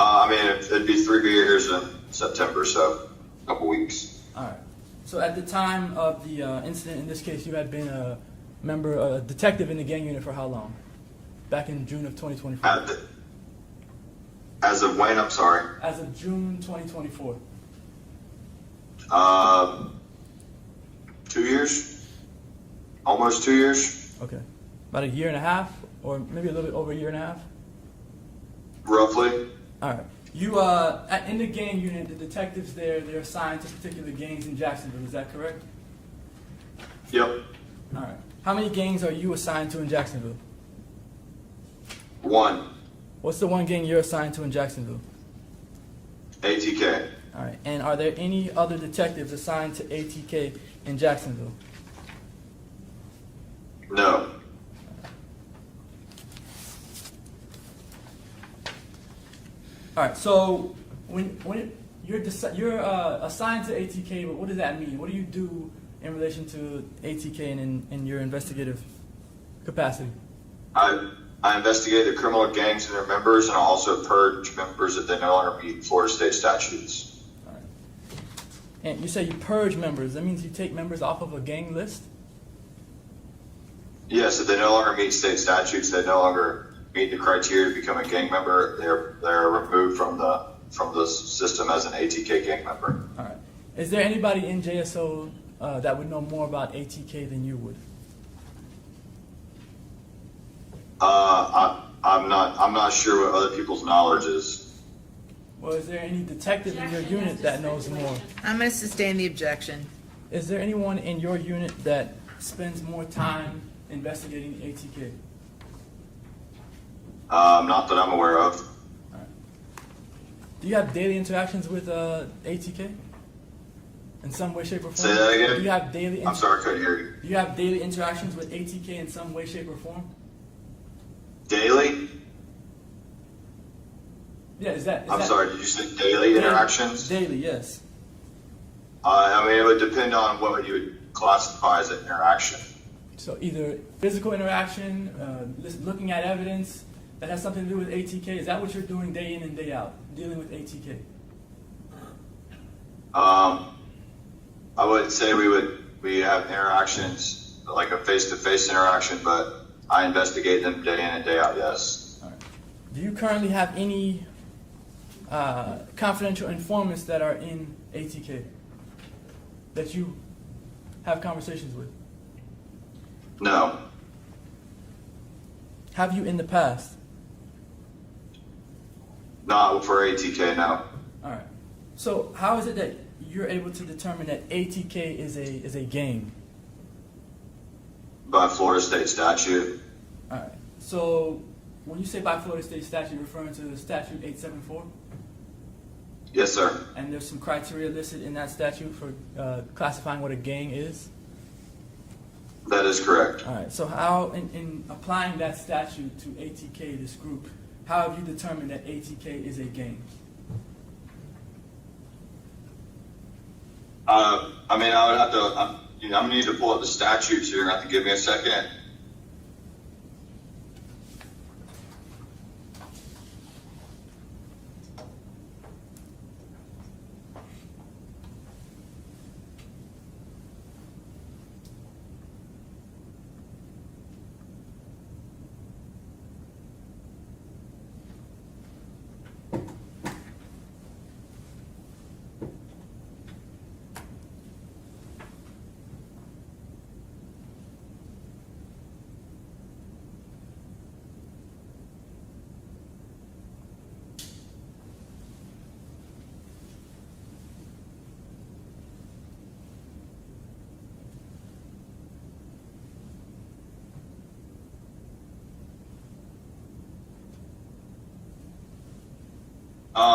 I mean, it'd be 3 years in September, so a couple weeks. All right. So at the time of the incident, in this case, you had been a member, a detective in the gang unit for how long? Back in June of 2024. As of when? I'm sorry. As of June 2024. 2 years, almost 2 years, Okay. About a year and a half, or maybe a little bit over a year and a half? roughly. All right. You, in the gang unit, the detectives there, they're assigned to particular gangs in Jacksonville, is that correct? Yep. All right. How many gangs are you assigned to in Jacksonville? 1. What's the one gang you're assigned to in Jacksonville? ATK. All right. And are there any other detectives assigned to ATK in Jacksonville? No. All right. So when you're assigned to ATK, but what does that mean? What do you do in relation to ATK and in your investigative capacity? I investigate the criminal gangs and their members, and I also purge members if they no longer meet Florida state statutes. All right. And you say you purge members. That means you take members off of a gang list? Yes, if they no longer meet state statutes, they no longer meet the criteria to become a gang member. They're removed from the system as an ATK gang member. All right. Is there anybody in JSO that would know more about ATK than you would? I'm not sure what other people's knowledge is. Well, is there any detective in your unit that knows more? I'm going to sustain the objection. Is there anyone in your unit that spends more time investigating ATK? Not that I'm aware of. All right. Do you have daily interactions with ATK? In some way, shape, or form? Say that again? Do you have daily? I'm sorry, I couldn't hear you. Do you have daily interactions with ATK in some way, shape, or form? Daily? Yeah, is that? I'm sorry, did you say daily interactions? Daily, yes. I mean, it would depend on what you would classify as an interaction. So either physical interaction, looking at evidence that has something to do with ATK. Is that what you're doing day in and day out, dealing with ATK? I wouldn't say we have interactions like a face-to-face interaction, but I investigate them day in and day out. Yes. All right. Do you currently have any confidential informants that are in ATK that you have conversations with? No. Have you in the past? Not for ATK. No. All right. So how is it that you're able to determine that ATK is a gang? By Florida state statute. All right. So when you say by Florida state statute, you're referring to statute 874? Yes, sir. And there's some criteria listed in that statute for classifying what a gang is? That is correct. All right. So how, in applying that statute to ATK, this group, how have you determined that ATK is a gang? I mean, I would have to. I'm gonna need to pull up the statutes here. Have to give me a second.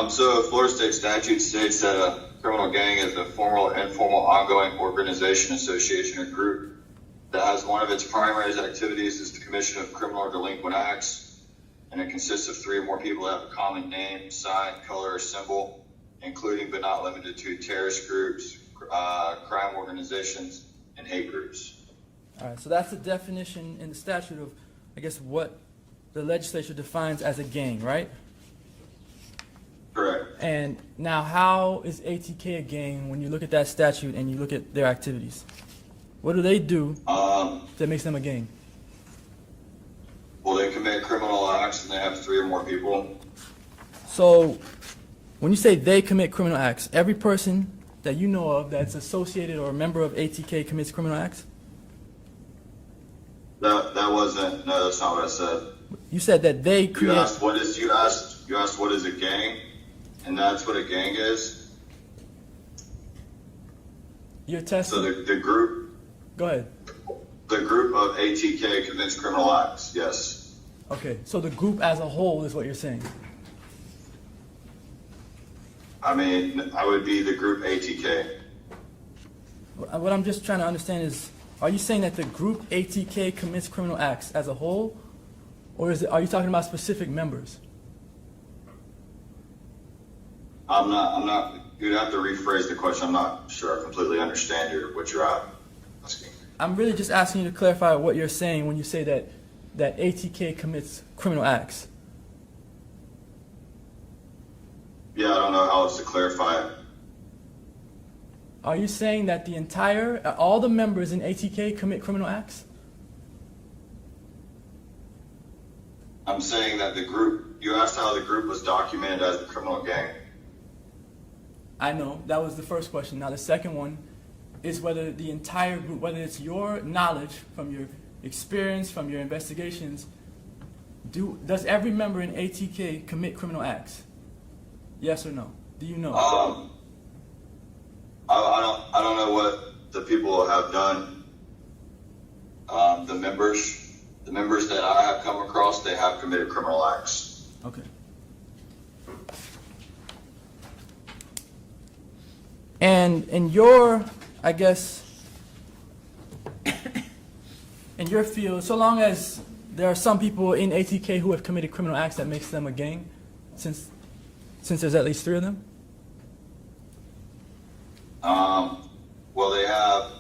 So Florida state statute states that a criminal gang is a formal, informal, ongoing organization, association, or group that has one of its primary activities is the commission of criminal or delinquent acts, and it consists of 3 or more people that have a common name, sign, color, or symbol, including but not limited to terrorist groups, crime organizations, and hate groups. All right. So that's the definition in the statute of, I guess, what the legislature defines as a gang, right? And now, how is ATK a gang when you look at that statute and you look at their activities? What do they do that makes them a gang? Well, they commit criminal acts and they have 3 or more people. So, when you say they commit criminal acts, every person that you know of that's associated or a member of ATK commits criminal acts? That wasn't, no, that's not what I said. You said that they You create. asked what is a gang, and that's what a gang is. Your So testing. the group Go ahead. of ATK commits criminal acts, yes. Okay, so the group as a whole is what you're saying. I mean, I would be the group ATK. What I'm just trying to understand is, are you saying that the group ATK commits criminal acts as a whole, or are you talking about specific members? I'm not, you'd have to rephrase the question. I'm not sure I completely understand what you're asking. I'm really just asking you to clarify what you're saying when you say that ATK commits criminal acts. Yeah, I don't know how else to clarify it. Are you saying that all the members in ATK commit criminal acts? I'm saying that the group, you asked how the group was documented as a criminal gang. I know, that was the first question. Now the second one is whether the entire group, whether it's your knowledge from your experience, from your investigations, does every member in ATK commit criminal acts? Yes or no? Do you know? I don't know what the people have done. The members that I have come across, they have committed criminal acts. Okay. And in your, I guess, in your field, so long as there are some people in ATK who have committed criminal acts, that makes them a gang, since there's at least 3 of them? Well, they have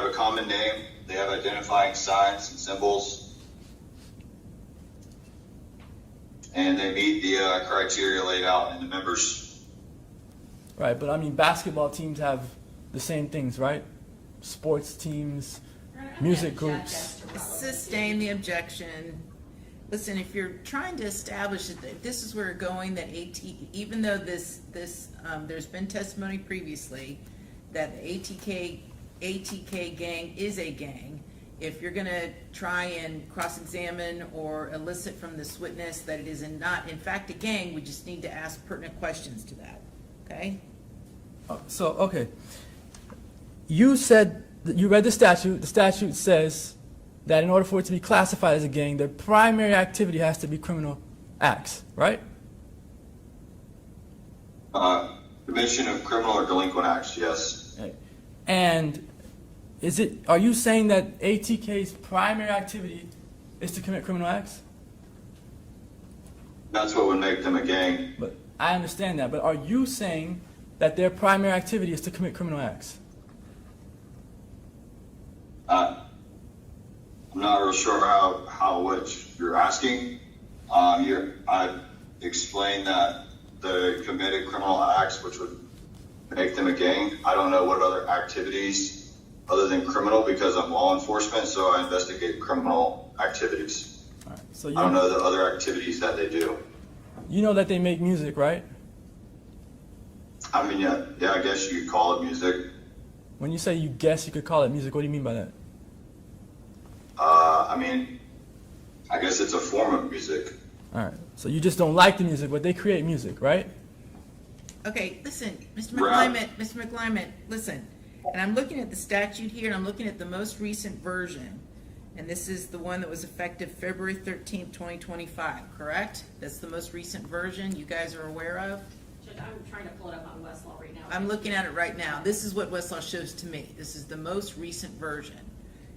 a common name. They have identifying signs and symbols, and they meet the criteria laid out in the members. Right, but I mean, basketball teams have the same things, right? Sports teams, music groups. Sustain the objection. Listen, if you're trying to establish that this is where we're going, that even though there's been testimony previously that the ATK gang is a gang, if you're going to try and cross-examine or elicit from this witness that it is not in fact a gang, we just need to ask pertinent questions to that. Okay? So, okay. You said that you read the statute. The statute says that in order for it to be classified as a gang, their primary activity has to be criminal acts, right? Commission of criminal or delinquent acts, yes. Right. And are you saying that ATK's primary activity is to commit criminal acts? That's what would make them a gang. But I understand that, but are you saying that their primary activity is to commit criminal acts? I'm not real sure how what you're asking. I explained that the committed criminal acts, which would make them a gang. I don't know what other activities other than criminal, because I'm law enforcement, so I investigate criminal activities. All right. So I don't know the other activities that they do. You know that they make music, right? I mean, yeah, I guess you could call it music. When you say you guess you could call it music, what do you mean by that? I mean, I guess it's a form of music. All right. So you just don't like the music, but they create music, right? Okay, listen, Mr. Right. McClyment, listen. And I'm looking at the statute here, and I'm looking at the most recent version. And this is the one that was effective February 13th, 2025, correct? That's the most recent version you guys are aware of? Judge, I'm trying to pull it up on Westlaw right now. I'm looking at it right now. This is what Westlaw shows to me. This is the most recent version.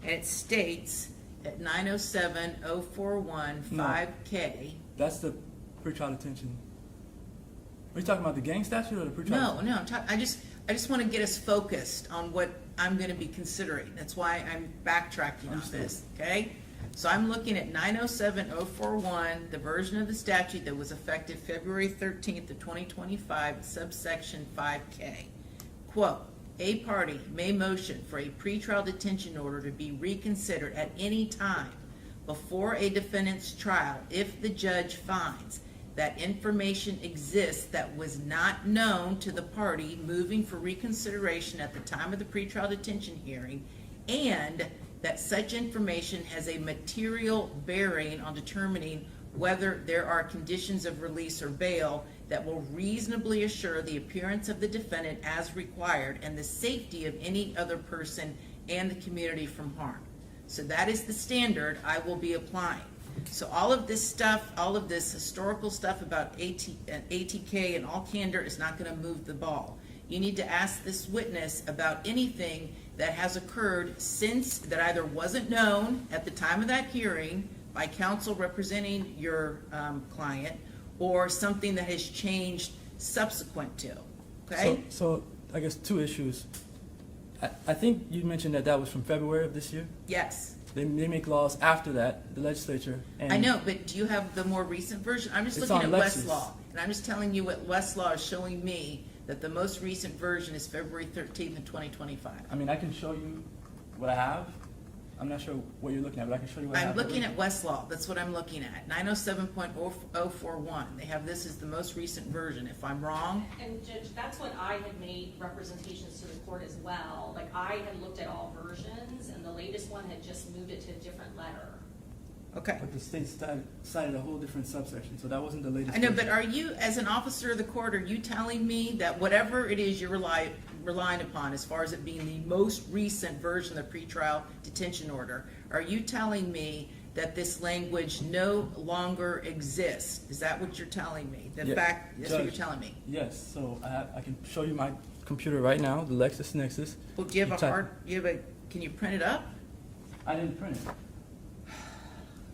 And it states at 907-041-5K. That's the pretrial detention. Are you talking about the gang statute or the pretrial? No, I just want to get us focused on what I'm going to be considering. That's why I'm backtracking on Understood. this, okay? So I'm looking at 907041, the version of the statute that was effective February 13th of 2025, subsection 5K. Quote, a party may motion for a pretrial detention order to be reconsidered at any time before a defendant's trial if the judge finds that information exists that was not known to the party moving for reconsideration at the time of the pretrial detention hearing, and that such information has a material bearing on determining whether there are conditions of release or bail that will reasonably assure the appearance of the defendant as required and the safety of any other person and the community from harm. So that is the standard I will be applying. So all of this stuff, all of this historical stuff about ATK and all candor is not going to move the ball. You need to ask this witness about anything that has occurred since, that either wasn't known at the time of that hearing by counsel representing your client, or something that has changed subsequent to, okay? So I guess two issues. I think you mentioned that was from February of this year. Yes. They make laws after that, the legislature. And I know, but do you have the more recent version? I'm just It's looking at on Lexis. Westlaw, and I'm just telling you what Westlaw is showing me, that the most recent version is February 13th of 2025. I mean, I can show you what I have. I'm not sure what you're looking at, but I can show you what I have. I'm looking at Westlaw, that's what I'm looking at, 907.041. They have this as the most recent version. If I'm wrong, And Judge, that's what I had made representations to the court as well. Like, I had looked at all versions, and the latest one had just moved it to a different letter. okay. But the state cited a whole different subsection, so that wasn't the latest. I know, version. but are you, as an officer of the court, are you telling me that whatever it is you're relying upon as far as it being the most recent version of the pretrial detention order, are you telling me that this language no longer exists? Is that what you're telling me? The Yeah, fact, that's what you're Judge. telling me? Yes, so I can show you my computer right now, the LexisNexis. Well, do you have a type- hard, can you print it up? I didn't print it.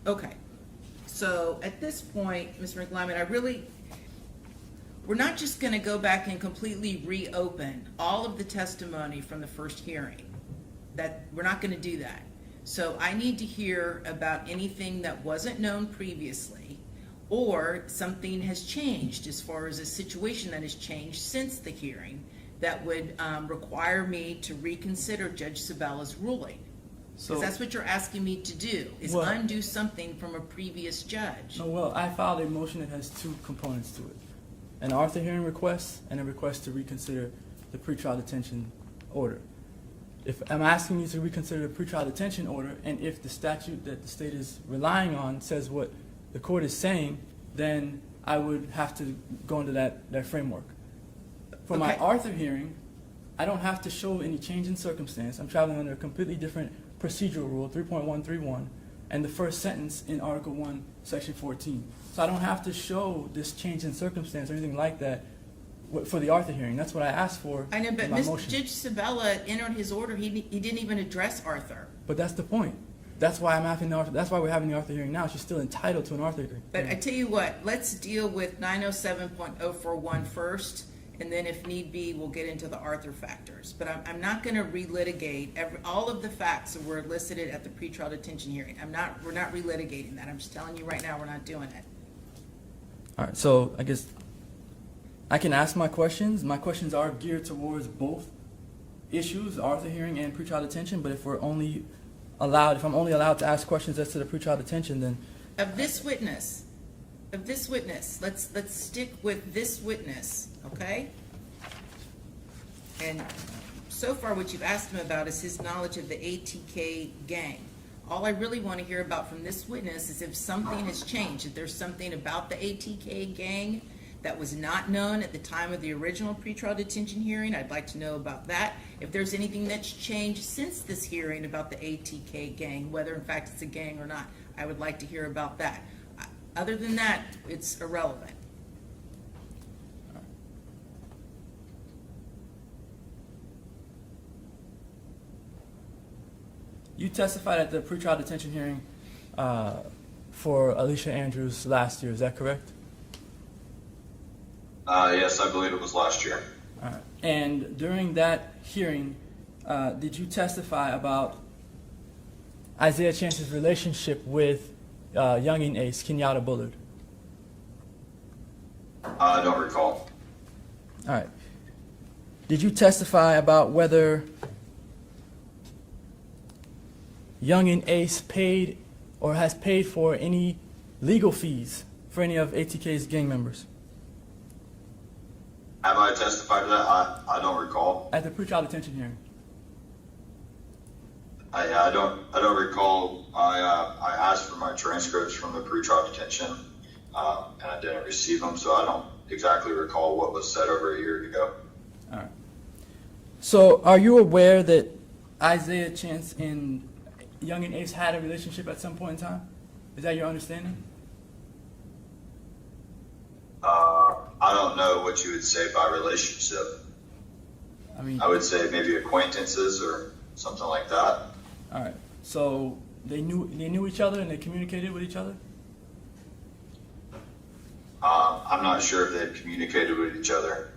Okay, so at this point, Mr. McLyman, we're not just gonna go back and completely reopen all of the testimony from the first hearing. We're not gonna do that. So I need to hear about anything that wasn't known previously, or something has changed as far as a situation that has changed since the hearing that would require me to reconsider Judge Sabella's ruling. Because that's what you're asking me to do, is Well- undo something from a previous judge. No, well, I filed a motion that has two components to it. An Arthur hearing request and a request to reconsider the pretrial detention order. If I'm asking you to reconsider the pretrial detention order, and if the statute that the state is relying on says what the court is saying, then I would have to go into that framework. For my Okay. Arthur hearing, I don't have to show any change in circumstance. I'm traveling under a completely different procedural rule, 3.131, and the first sentence in Article 1, Section 14. So I don't have to show this change in circumstance or anything like that for the Arthur hearing. That's what I asked for I know, in but my motion. Judge Sabella entered his order, he didn't even address Arthur. But that's the point. That's why I'm having the Arthur. That's why we're having the Arthur hearing now. She's still entitled to an Arthur hearing. But I tell you what, let's deal with 907.041 first, and then if need be, we'll get into the Arthur factors. But I'm not gonna relitigate all of the facts that were elicited at the pretrial detention hearing. We're not relitigating that. I'm just telling you right now, we're not doing it. All right, so I guess I can ask my questions. My questions are geared towards both issues, Arthur hearing and pretrial detention. But if I'm only allowed to ask questions as to the pretrial detention, then Of this witness, let's stick with this witness, okay? And so far, what you've asked him about is his knowledge of the ATK gang. All I really want to hear about from this witness is if something has changed, if there's something about the ATK gang that was not known at the time of the original pretrial detention hearing, I'd like to know about that. If there's anything that's changed since this hearing about the ATK gang, whether in fact it's a gang or not, I would like to hear about that. Other than that, it's irrelevant. you testified at the pretrial detention hearing for Alicia Andrews last year. Is that correct? Yes, I believe it was last year. All right. And during that hearing, did you testify about Isaiah Chance's relationship with youngin' ace Kenyatta Bullard? I don't recall. All right. Did you testify about whether youngin' ace paid or has paid for any legal fees for any of ATK's gang members? Have I testified to that? I don't recall. At the pretrial detention hearing. I don't recall. I asked for my transcripts from the pretrial detention, and I didn't receive them, so I don't exactly recall what was said over a year ago. All right. So, are you aware that Isaiah Chance and youngin' ace had a relationship at some point in time? Is that your understanding? I don't know what you would say by relationship. I mean, I would say maybe acquaintances or something like that. all right. So they knew each other and they communicated with each other. I'm not sure if they communicated with each other.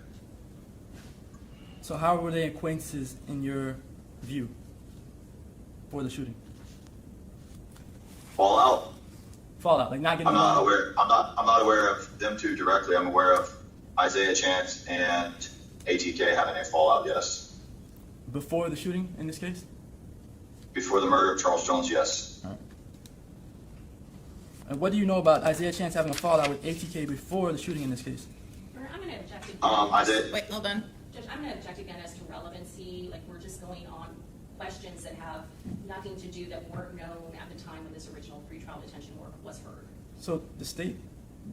So how were they acquaintances in your view for the shooting? Fallout. Fallout, like not getting I'm not along? aware. I'm not aware of them two directly. I'm aware of Isaiah Chance and ATK having a fallout. Yes. Before the shooting in this case? Before the murder of Charles Jones. Yes. All right. And what do you know about Isaiah Chance having a fallout with ATK before the shooting in this case? I'm gonna object again. Isaiah. Wait, hold on. Judge, I'm gonna object again as to relevancy, like we're just going on questions that have nothing to do, that weren't known at the time when this original pretrial detention work was heard. So the state,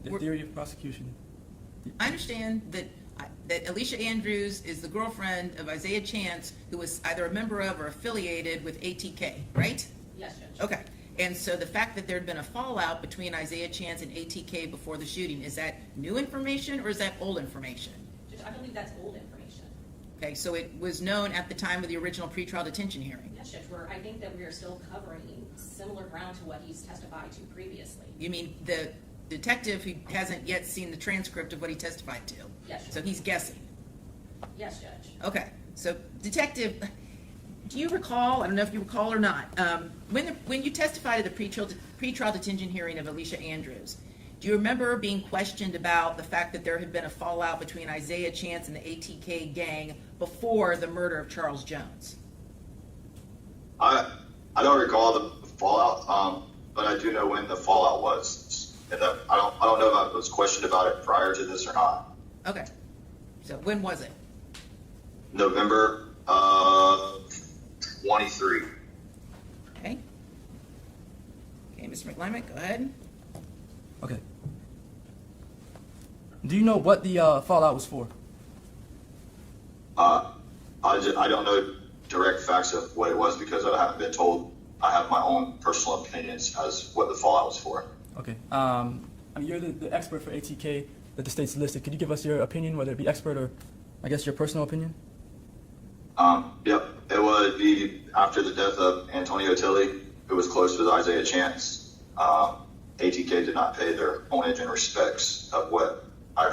the We're- theory of prosecution. I understand that Alicia Andrews is the girlfriend of Isaiah Chance, who was either a member of or affiliated with ATK, right? Yes, Judge. Okay. And so the fact that there had been a fallout between Isaiah Chance and ATK before the shooting, is that new information or is that old information? Judge, I believe that's old information. Okay, so it was known at the time of the original pretrial detention hearing. Yes, Judge, I think that we are still covering similar ground to what he's testified to previously. You mean the detective who hasn't yet seen the transcript of what he testified to? Yes, Judge. So he's guessing. Yes, Judge. Okay, so detective, do you recall, I don't know if you recall or not, when you testified at the pretrial detention hearing of Alicia Andrews, do you remember being questioned about the fact that there had been a fallout between Isaiah Chance and the ATK gang before the murder of Charles Jones? I don't recall the fallout, but I do know when the fallout was. And I don't know if I was questioned about it prior to this or not. Okay, so when was it? November 23. Okay. Okay, Mr. McClymont, go ahead. Okay. Do you know what the fallout was for? I don't know direct facts of what it was because I haven't been told. I have my own personal opinions as what the fallout was for. Okay. I mean, you're the expert for ATK that the state's listed. Could you give us your opinion, whether it be expert or, I guess, your personal opinion? Yep. It would be after the death of Antonio Tilley, who was close with Isaiah Chance. ATK did not pay their homage and respects of what I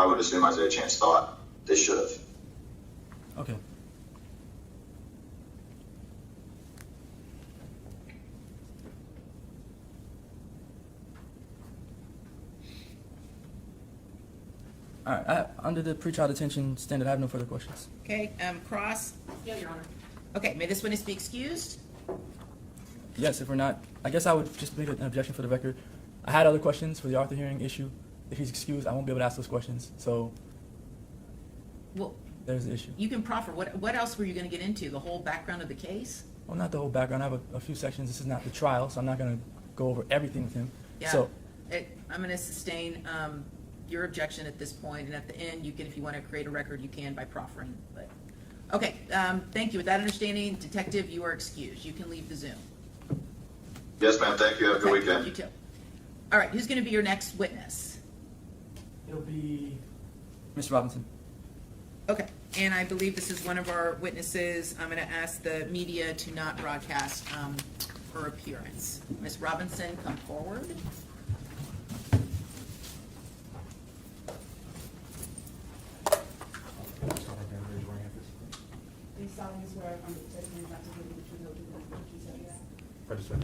would assume Isaiah Chance thought they should have. Okay. All right. Under the pretrial detention standard, I have no further questions. Okay, Cross? Yeah, Your Honor. Okay, may this witness be excused? Yes, if we're not, I guess I would just make an objection for the record. I had other questions for the Arthur hearing issue. If he's excused, I won't be able to ask those questions. So Well, there's the issue. you can proffer. What else were you going to get into? The whole background of the case? Well, not the whole background. I have a few sections. This is not the trial, so I'm not going to go over everything with him. Yeah. So, I'm going to sustain your objection at this point, and at the end, you can, if you want to create a record, you can by proffering. But okay, thank you. With that understanding, Detective, you are excused. You can leave the Zoom. Yes, ma'am. Thank you. Have a good Okay, weekend. You too. All right, who's going to be your next witness? it'll be Mr. Robinson. Okay, and I believe this is one of our witnesses. I'm going to ask the media to not broadcast her appearance. Ms. Robinson, come forward. Do you solemnly swear under the testimony not to give the truth, no truth, but what you say? Register.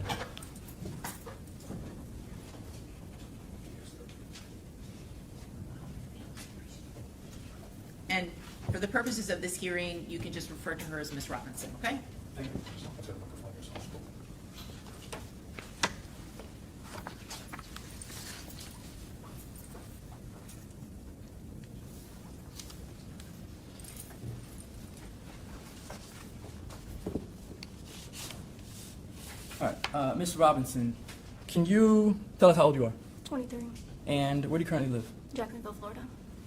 And for the purposes of this hearing, you can just refer to her as Ms. Robinson, okay? Thank you. All right, Ms. Robinson, can you tell us how old you are? 23, And where do you currently live? Jacksonville, Florida.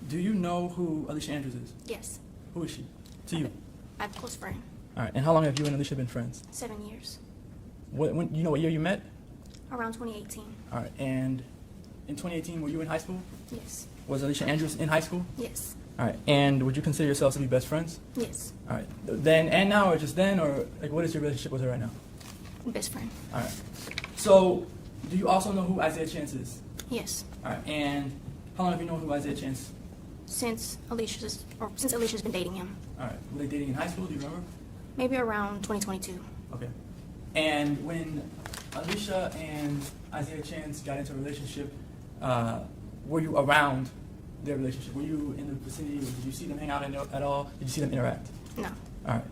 Do you know who Alicia Andrews is? Yes, Who is she to you? I have a close friend. All right, and how long have you and Alicia been friends? 7 years. When you know what year you met? Around 2018. All right, and in 2018, were you in high school? Yes. Was Alicia Andrews in high school? Yes. All right, and would you consider yourselves to be best friends? Yes. All right, then and now, or just then, or like what is your relationship with her right now? Best friend. All right, so do you also know who Isaiah Chance is? Yes. All right, and how long have you known who Isaiah Chance? Since Alicia's been dating him. All right, were they dating in high school? Do you remember? Maybe around 2022. Okay. And when Alicia and Isaiah Chance got into a relationship, were you around their relationship? Were you in the vicinity? Did you see them hang out at all? Did you see them interact? No. All right.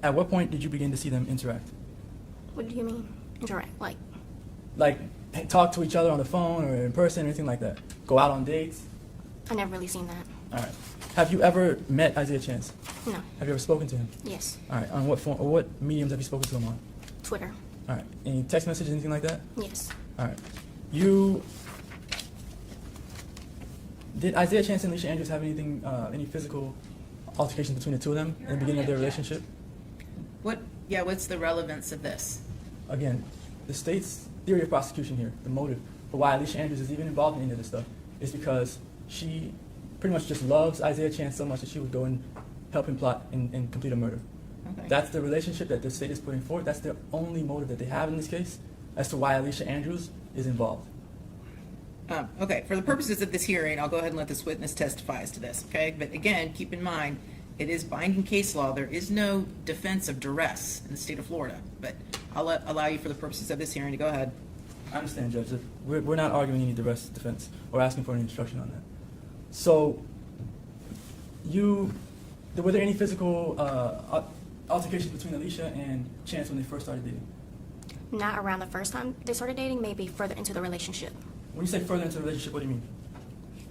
At what point did you begin to see them interact? What do you mean? Interact? Like talk to each other on the phone or in person or anything like that? Go out on dates? I never really seen that. All right. Have you ever met Isaiah Chance? No. Have you ever spoken to him? Yes. All right. On what form or what mediums have you spoken to him on? Twitter. All right. Any text messages, anything like that? Yes. All right. Did Isaiah Chance and Alicia Andrews have anything, any physical altercations between the two of them in the beginning of their relationship? What's the relevance of this? Again, the state's theory of prosecution here, the motive for why Alicia Andrews is even involved in any of this stuff, is because she pretty much just loves Isaiah Chance so much that she would go and help him plot and complete a murder. Okay. That's the relationship that the state is putting forward. That's the only motive that they have in this case as to why Alicia Andrews is involved. Okay, for the purposes of this hearing, I'll go ahead and let this witness testify as to this, okay? But again, keep in mind, it is binding case law. There is no defense of duress in the state of Florida, but I'll allow you for the purposes of this hearing to go ahead. I understand, Judge. That we're not arguing any duress defense or asking for any instruction on that. So, were there any physical altercations between Alicia and Chance when they first started dating? Not around the first time they started dating, maybe further into the relationship. When you say further into the relationship, what do you mean?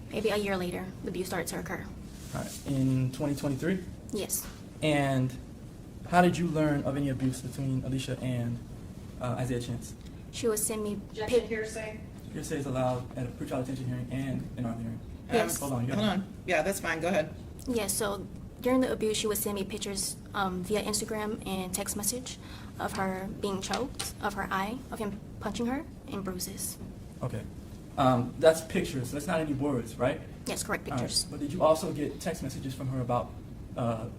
Maybe a year later, the abuse started to occur. All right, in 2023? Yes. And how did you learn of any abuse between Alicia and Isaiah Chance? She would send me Objection, hearsay. Hearsay is allowed at a pretrial detention hearing and an arm hearing. Yes. Hold on, you got Hold it. on. Yeah, that's fine. Go ahead. Yes, so during the abuse, she would send me pictures via Instagram and text message of her being choked, of her eye, of him punching her, and bruises. Okay. That's pictures, so that's not any words, right? Yes, correct All right. pictures. But did you also get text messages from her about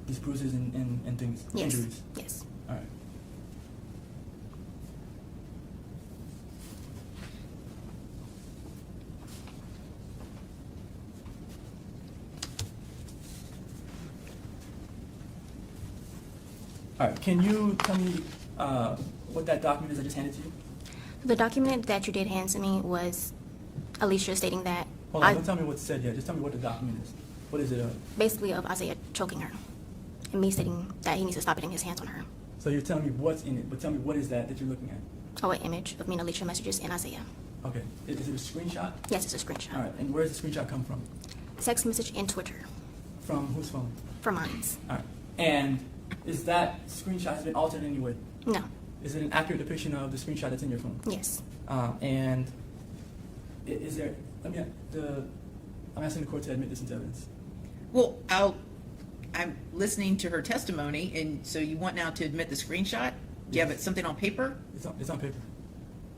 these bruises and things, Yes. injuries? Yes. All right. All right. Can you tell me what that document is I just handed to you? The document that you did hand to me was Alicia stating that Hold on. Don't tell me what's said yet. Just tell me what the document is. What is it? basically of Isaiah choking her, and me stating that he needs to stop putting his hands on her. So you're telling me what's in it, but tell me what is that you're looking at? Oh, an image of me and Alicia messages and Isaiah. Okay. Is it a screenshot? Yes, it's a screenshot. All right. And where does the screenshot come from? Text message and Twitter From whose phone? for mines. All right. And is that screenshot has been altered in any way? No. Is it an accurate depiction of the screenshot that's in your phone? Yes. And is there? I'm asking the court to admit this into evidence. Well, I'm listening to her testimony, and so you want now to admit the screenshot? Do you have it something on paper? It's on paper.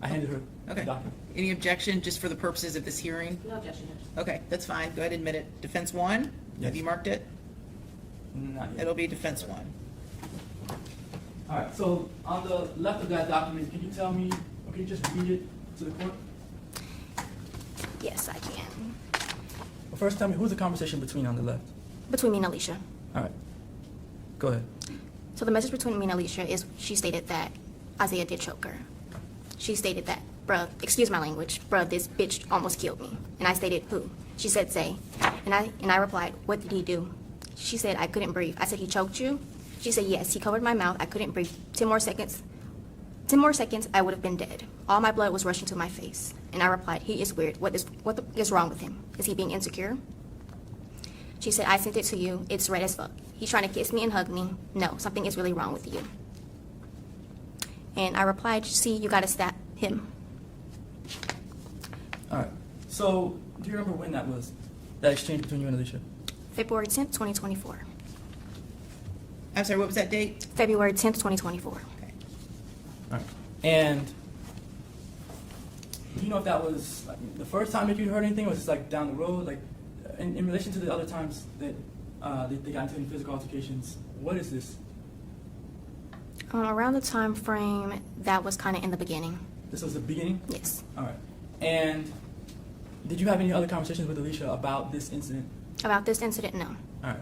I handed her the Okay. document. Any objection just for the purposes of this hearing? No objection, Judge. Okay, that's fine. Go ahead and admit it. Defense one? Yes. Have you marked it? Not yet. It'll be defense one. All right. So on the left of that document, can you tell me? Or can you just read it to the court? Yes, I can. Well, first, tell me who's the conversation between on the left. Between me and Alicia. All right. Go ahead. So the message between me and Alicia is she stated that Isaiah did choke her. She stated that, bruh, excuse my language, bruh, this bitch almost killed me. And I stated, who? She said, Zay. And I replied, what did he do? She said, I couldn't breathe. I said, he choked you? She said, yes, he covered my mouth. I couldn't breathe. 10 more seconds, I would have been dead. All my blood was rushing to my face. And I replied, he is weird. What is wrong with him? Is he being insecure? She said, I sent it to you. It's red as fuck. He's trying to kiss me and hug me. No, something is really wrong with you. And I replied, see, you gotta stop him. All right. So, do you remember when that was? That exchange between you and Alicia? February 10th, 2024. I'm sorry, what was that date? February 10th, 2024. Okay. All right. And do you know if that was like, the first time that you heard anything, or was it like down the road? Like, in relation to the other times that they got into any physical altercations, what is this? Around the time frame that was kind of in the beginning. This was the beginning? Yes. All right. And did you have any other conversations with Alicia about this incident? About this incident, no. All right.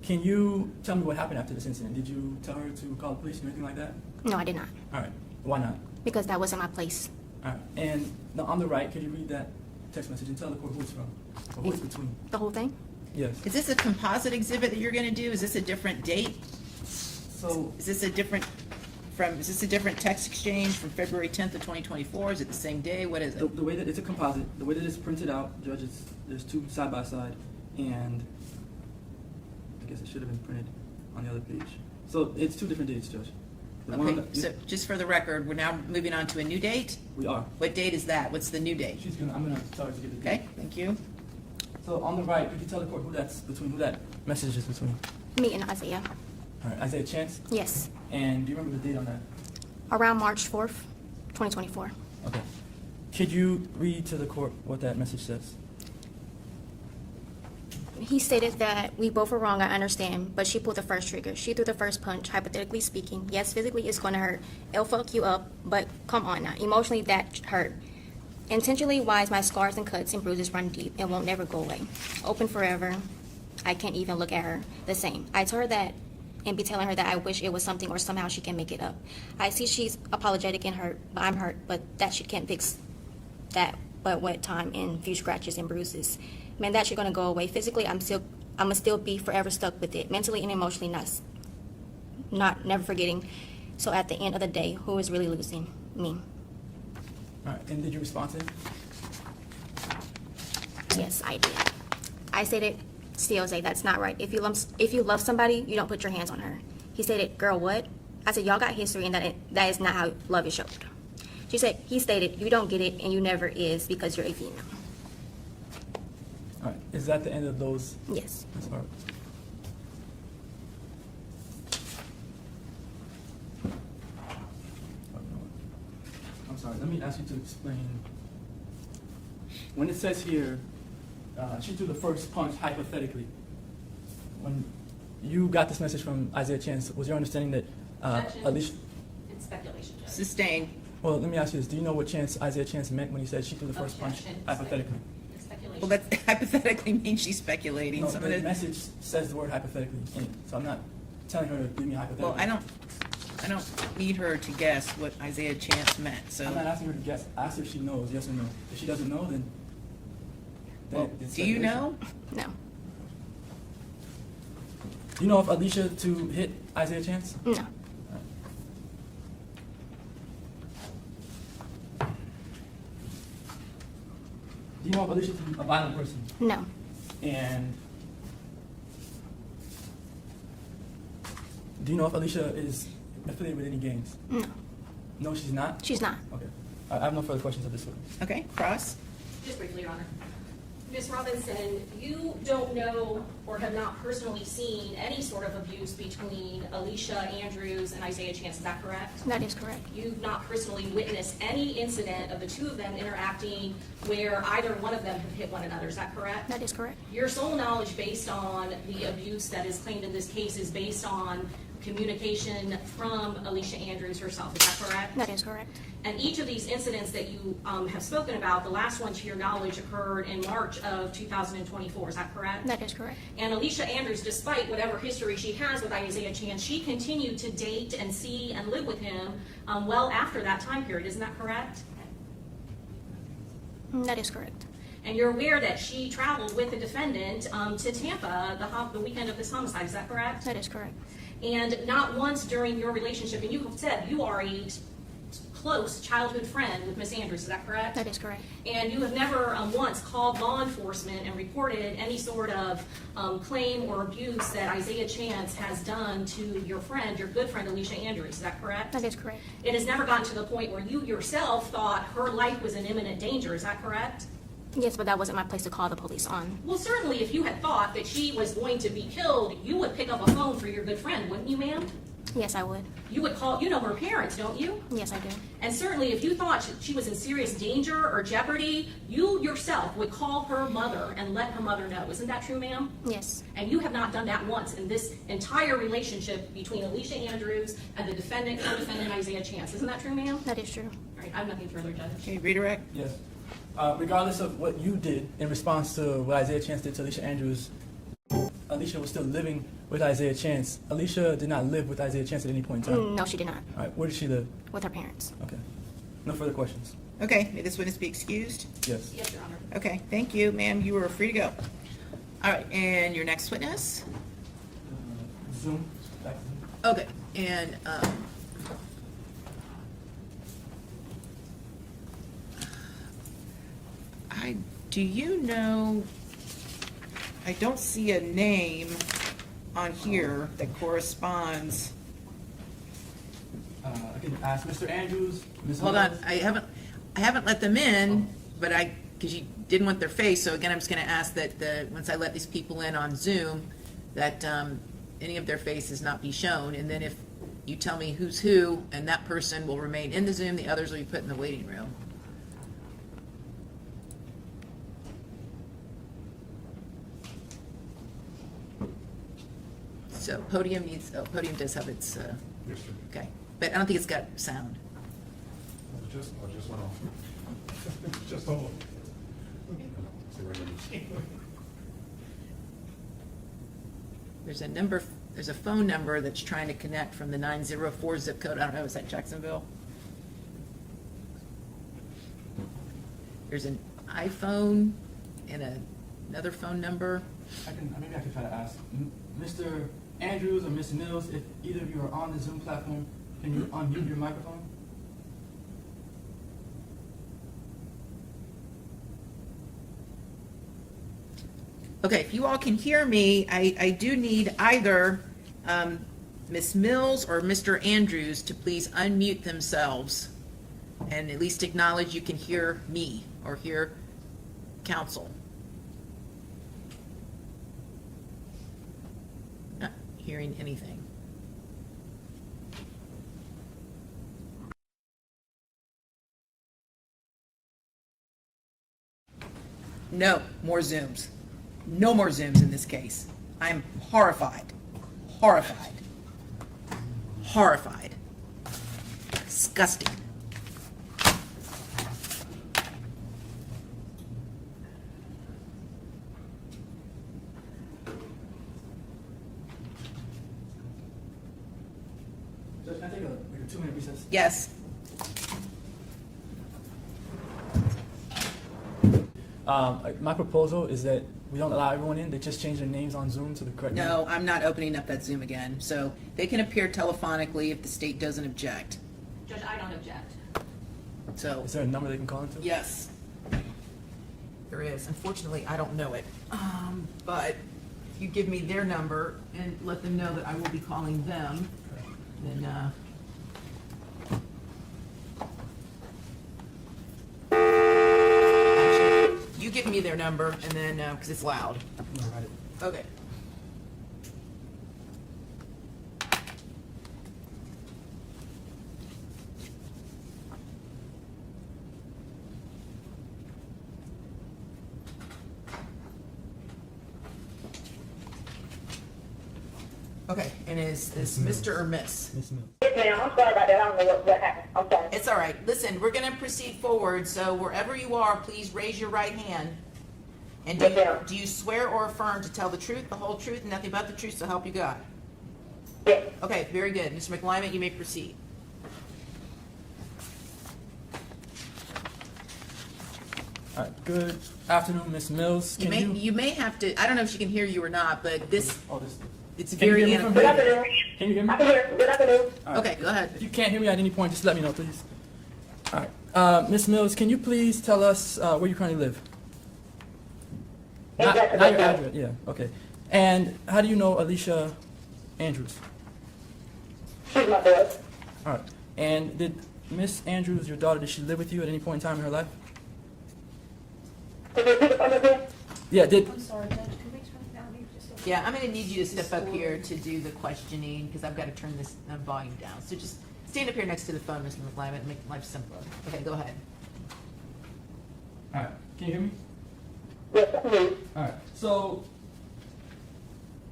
Can you tell me what happened after this incident? Did you tell her to call the police or anything like that? No, I did not. All right. Why not? Because that wasn't my place. All right. And now on the right, could you read that text message and tell the court who it's from or who it's between? The whole thing? Yes. Is this a composite exhibit that you're gonna do? Is this a different date? So Is this a different text exchange from February 10th of 2024? Is it the same day? What is it? the way that it's a composite, the way that it's printed out, judges, there's two side by side, and I guess it should have been printed on the other page. So it's two different dates, Judge. The one on Okay, the- so just for the record, we're now moving on to a new date? we are. What date is that? What's the new date? I'm gonna tell her to get the date. Okay, thank you. So on the right, could you tell the court who that's between, who that message is between? Me and Isaiah. All right, Isaiah Chance. Yes. And do you remember the date on that? Around March 4th, 2024. Okay. Could you read to the court what that message says? He stated that we both were wrong, I understand, but she pulled the first trigger. She threw the first punch, hypothetically speaking. Yes, physically it's going to hurt. It'll fuck you up, but come on now. Emotionally, that hurt. Intentionally wise, my scars and cuts and bruises run deep and won't never go away. Open forever. I can't even look at her the same. I told her that and be telling her that I wish it was something or somehow she can make it up. I see she's apologetic and hurt, but I'm hurt, but that shit can't fix that but what time and few scratches and bruises. Man, that shit gonna go away. Physically, I'ma still be forever stuck with it. Mentally and emotionally, not never forgetting. So at the end of the day, who is really losing? Me. All right, and did you respond to him? Yes, I did. I stated, still say that's not right. If you love somebody, you don't put your hands on her. He stated, girl, what? I said, y'all got history and that is not how love is showed. He stated, you don't get it and you never is because you're a female. All right, is that the end of those? Yes. All right. I'm sorry, let me ask you to explain. When it says here, she threw the first punch hypothetically. When you got this message from Isaiah Chance, was your understanding that Objection. Alicia? It's speculation, Judge. Sustained. Well, let me ask you this: do you know what Isaiah Chance meant when he said she threw the first punch Objection. hypothetically? It's speculation. Well, that hypothetically means she's speculating. No, Some the of the- message says the word hypothetically in it, so I'm not telling her to give me hypothetically. Well, I don't need her to guess what Isaiah Chance meant, so. I'm not asking her to guess. Ask her if she knows, yes or no. If she doesn't know, then. Well, it's do you speculation. know? No. Do you know if Alicia to hit Isaiah Chance? No. Do you know if Alicia to be a violent person? No. And do you know if Alicia is affiliated with any gangs? No. No, she's not? She's not. Okay. I have no further questions of this witness. Okay, Cross? Just briefly, Your Honor. Ms. Robinson, you don't know or have not personally seen any sort of abuse between Alicia Andrews and Isaiah Chance, is that correct? That is correct. You've not personally witnessed any incident of the two of them interacting where either one of them have hit one another, is that correct? That is correct. Your sole knowledge based on the abuse that is claimed in this case is based on communication from Alicia Andrews herself, is that correct? That is correct. And each of these incidents that you have spoken about, the last one to your knowledge occurred in March of 2024, is that correct? That is correct. And Alicia Andrews, despite whatever history she has with Isaiah Chance, she continued to date and see and live with him well after that time period, isn't that correct? That is correct. And you're aware that she traveled with the defendant to Tampa the weekend of this homicide, is that correct? That is correct. And not once during your relationship, and you have said you are a close childhood friend with Miss Andrews, is that correct? That is correct. And you have never once called law enforcement and reported any sort of claim or abuse that Isaiah Chance has done to your friend, your good friend Alicia Andrews, is that correct? That is correct. It has never gotten to the point where you yourself thought her life was in imminent danger, is that correct? Yes, but that wasn't my place to call the police on. Well, certainly if you had thought that she was going to be killed, you would pick up a phone for your good friend, wouldn't you, ma'am? Yes, I would. You would call, you know her parents, don't you? Yes, I do. And certainly if you thought she was in serious danger or jeopardy, you yourself would call her mother and let her mother know. Isn't that true, ma'am? Yes. And you have not done that once in this entire relationship between Alicia Andrews and the defendant, co-defendant Isaiah Chance. Isn't that true, ma'am? That is true. All right, I have nothing further, Judge. Okay, redirect. Yes. Regardless of what you did in response to what Isaiah Chance did to Alicia Andrews, Alicia was still living with Isaiah Chance. Alicia did not live with Isaiah Chance at any point in time. No, she did not. All right, where did she live? With her parents. Okay. No further questions. Okay, may this witness be excused? Yes. Yes, Your Honor. Okay, thank you, ma'am. You are free to go. All right, and your next witness? Zoom. Back to Zoom. Okay, and, do you know, I don't see a name on here that corresponds. I can ask Mr. Andrews. Ms. Hold on, Mills. I haven't let them in, but because you didn't want their face, so again, I'm just gonna ask that once I let these people in on Zoom, that, any of their faces not be shown, and then if you tell me who's who, and that person will remain in the Zoom, the others will be put in the waiting room. So podium podium does have its, Yes, sir. okay, but I don't think it's got sound. I just went off. Just hold on. See where it is. There's a phone number that's trying to connect from the 904 zip code. I don't know, is that Jacksonville? There's an iPhone and another phone number. Maybe I can try to ask Mr. Andrews or Ms. Mills, if either of you are on the Zoom platform, can you unmute your microphone? Okay, if you all can hear me, I do need either Ms. Mills or Mr. Andrews to please unmute themselves and at least acknowledge you can hear me or hear counsel. Not hearing anything. No more Zooms. No more Zooms in this case. I'm horrified. Horrified. Horrified. Disgusting. Judge, can I take a 2-minute recess? Yes. My proposal is that we don't allow everyone in. They just change their names on Zoom to the correct name. No, I'm not opening up that Zoom again. So they can appear telephonically if the state doesn't object. Judge, I don't object. So, Is there a number they can call into? yes. There is. Unfortunately, I don't know it. But if you give me their number and let them know that I will be calling them, then, actually, you give me their number and then, because it's loud. No, write it. Okay. Okay, and is Mr. or Miss? Miss Mills. Yes, ma'am. I'm sorry about that. I don't know what happened. I'm sorry. It's all right. Listen, we're gonna proceed forward, so wherever you are, please raise your right hand. And Yes, ma'am. do you swear or affirm to tell the truth, the whole truth, and nothing but the truth, so help you God? Yes. Okay, very good. Mr. McLyman, you may proceed. All right. Good afternoon, Miss Mills. You may have to, I don't know if she can hear you or not, but this, Oh, this. it's Can you very hear me from Good antiquated. afternoon. Can you hear me? I can hear. Good afternoon. All right. Okay, go ahead. If you can't hear me at any point, just let me know, please. All right. Miss Mills, can you please tell us where you currently live? In Not your Jacksonville. address. Yeah. Okay. And how do you know Alicia Andrews? She's my daughter. All right. And did Miss Andrews, your daughter, did she live with you at any point in time in her life? Can you repeat the question again? Yeah. Did. I'm sorry, Judge, could we turn it down maybe just a little? Yeah, I'm gonna need you to step up here to do the questioning, because I've got to turn this volume down. So just stand up here next to the phone, Mr. McLyman, and make life simpler. Okay, go ahead. All right. Can you hear me? Yes, I can hear you. All right. So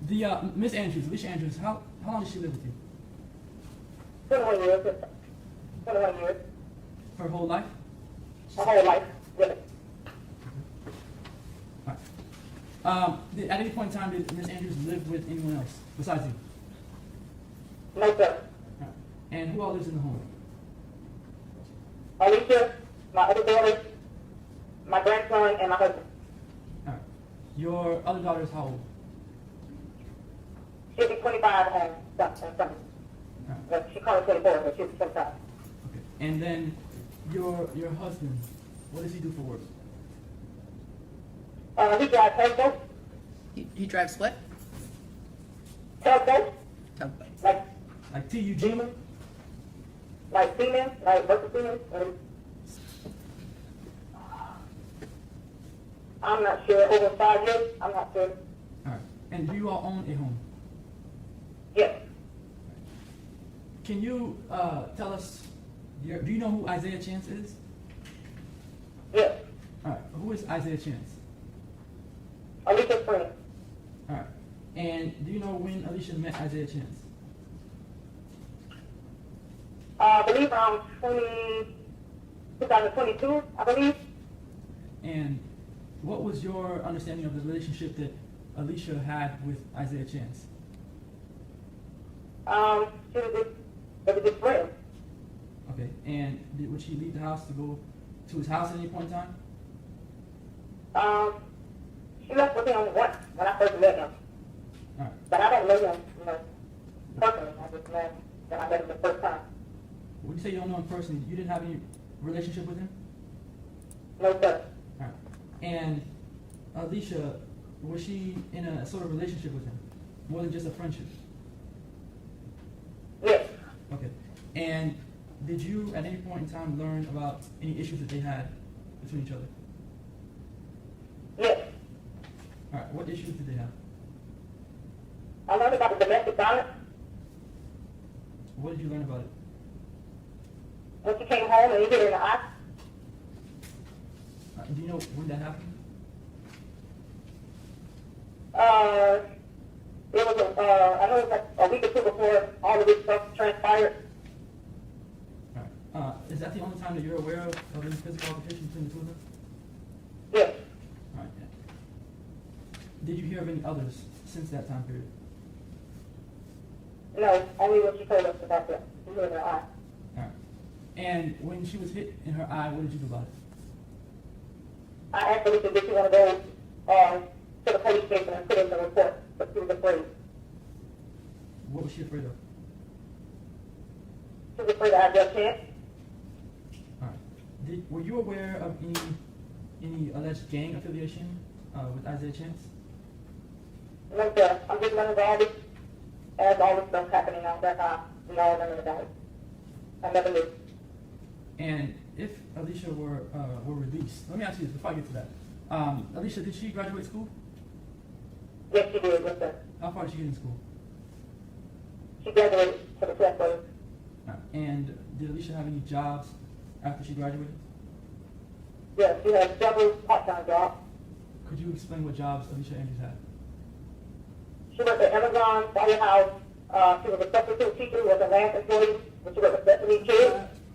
the Miss Andrews, Alicia Andrews, how long did she live with you? 21 years. 21 years. Her whole life? My whole life. Yes. All right. At any point in time, did Miss Andrews live with anyone else besides you? No, sir. All right. And who all lives in the home? Alicia, my other daughter, my grandson, and my husband. All right. Your other daughter is how old? She'll be 25 on Sunday. All right. Well, she called 24, but she'll be 25. Okay. And then your husband, what does he do for work? He drives tugboat. He drives what? Tugboat. Tugboat. Like TUG? Like Siemens, like Versus Siemens. And I'm not sure. Over 5 years, I'm not sure. All right. And do you all own a home? Yes. Can you tell us, do you know who Isaiah Chance is? Yes. All right. Who is Isaiah Chance? Alicia's friend. All right. And do you know when Alicia met Isaiah Chance? I believe around 2022, I believe. And what was your understanding of the relationship that Alicia had with Isaiah Chance? They were just friends. Okay. And would she leave the house to go to his house at any point in time? She left with him once when I first met him. All right. But I don't know him, personally. I just met when I met him the first time. When you say you don't know him personally, you didn't have any relationship with him? No, sir. All right. And Alicia, was she in a sort of relationship with him? More than just a friendship? Yes. Okay. And did you at any point in time learn about any issues that they had between each other? Yes. All right. What issues did they have? I learned about the domestic violence What did you learn about it? when she came home and he hit her in the eye. Do you know when that happened? It was I know it was like a week or two before all of this stuff transpired. All right. Is that the only time that you're aware of any physical altercation between the two of them? Yes. All right. Yeah. Did you hear of any others since that time period? No, only what she told us about that. He hit her in the eye. All right. And when she was hit in her eye, what did you do about it? I asked Alicia, did she want to go to the police station and put in the report, but she was afraid. What was she afraid of? She was afraid I just can't. All right. Were you aware of any alleged gang affiliation with Isaiah Chance? No, sir. I'm just learning about all this as all this stuff happening now. That's how we all learning about it. I never knew. And if Alicia were released, let me ask you this before I get to that. Alicia, did she graduate school? Yes, she did. Yes, sir. How far did she get in school? She graduated for the 12th grade. And did Alicia have any jobs after she graduated? Yes, she had several part-time jobs. Could you explain what jobs Alicia Andrews had? She worked at Amazon, Firehouse, She was a substitute teacher, was a last employee, but she was a special needs kid.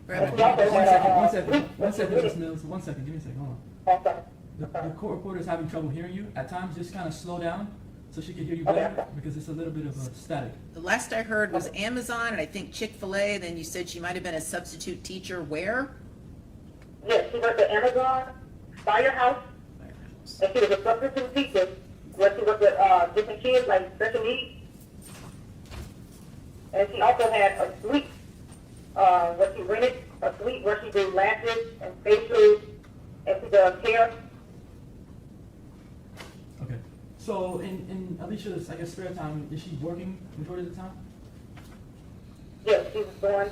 And she also One had a, second, Ms. Mills, 1 second, give me a second, hold on. Oh, sorry. The court reporter is having trouble hearing you. At times, just kind of slow down so she can hear you Okay. better because it's a little bit of a static. The last I heard was Amazon, and I think Chick-fil-A, then you said she might have been a substitute teacher where? Yes, she worked at Amazon, Firehouse, and she was a substitute teacher, where she worked with, different kids, like special needs. And she also had a suite, where she rented a suite where she did lashes and facials, and she does hair. Okay. So in Alicia's, I guess, spare time, is she working majority of the time? Yes, she was doing,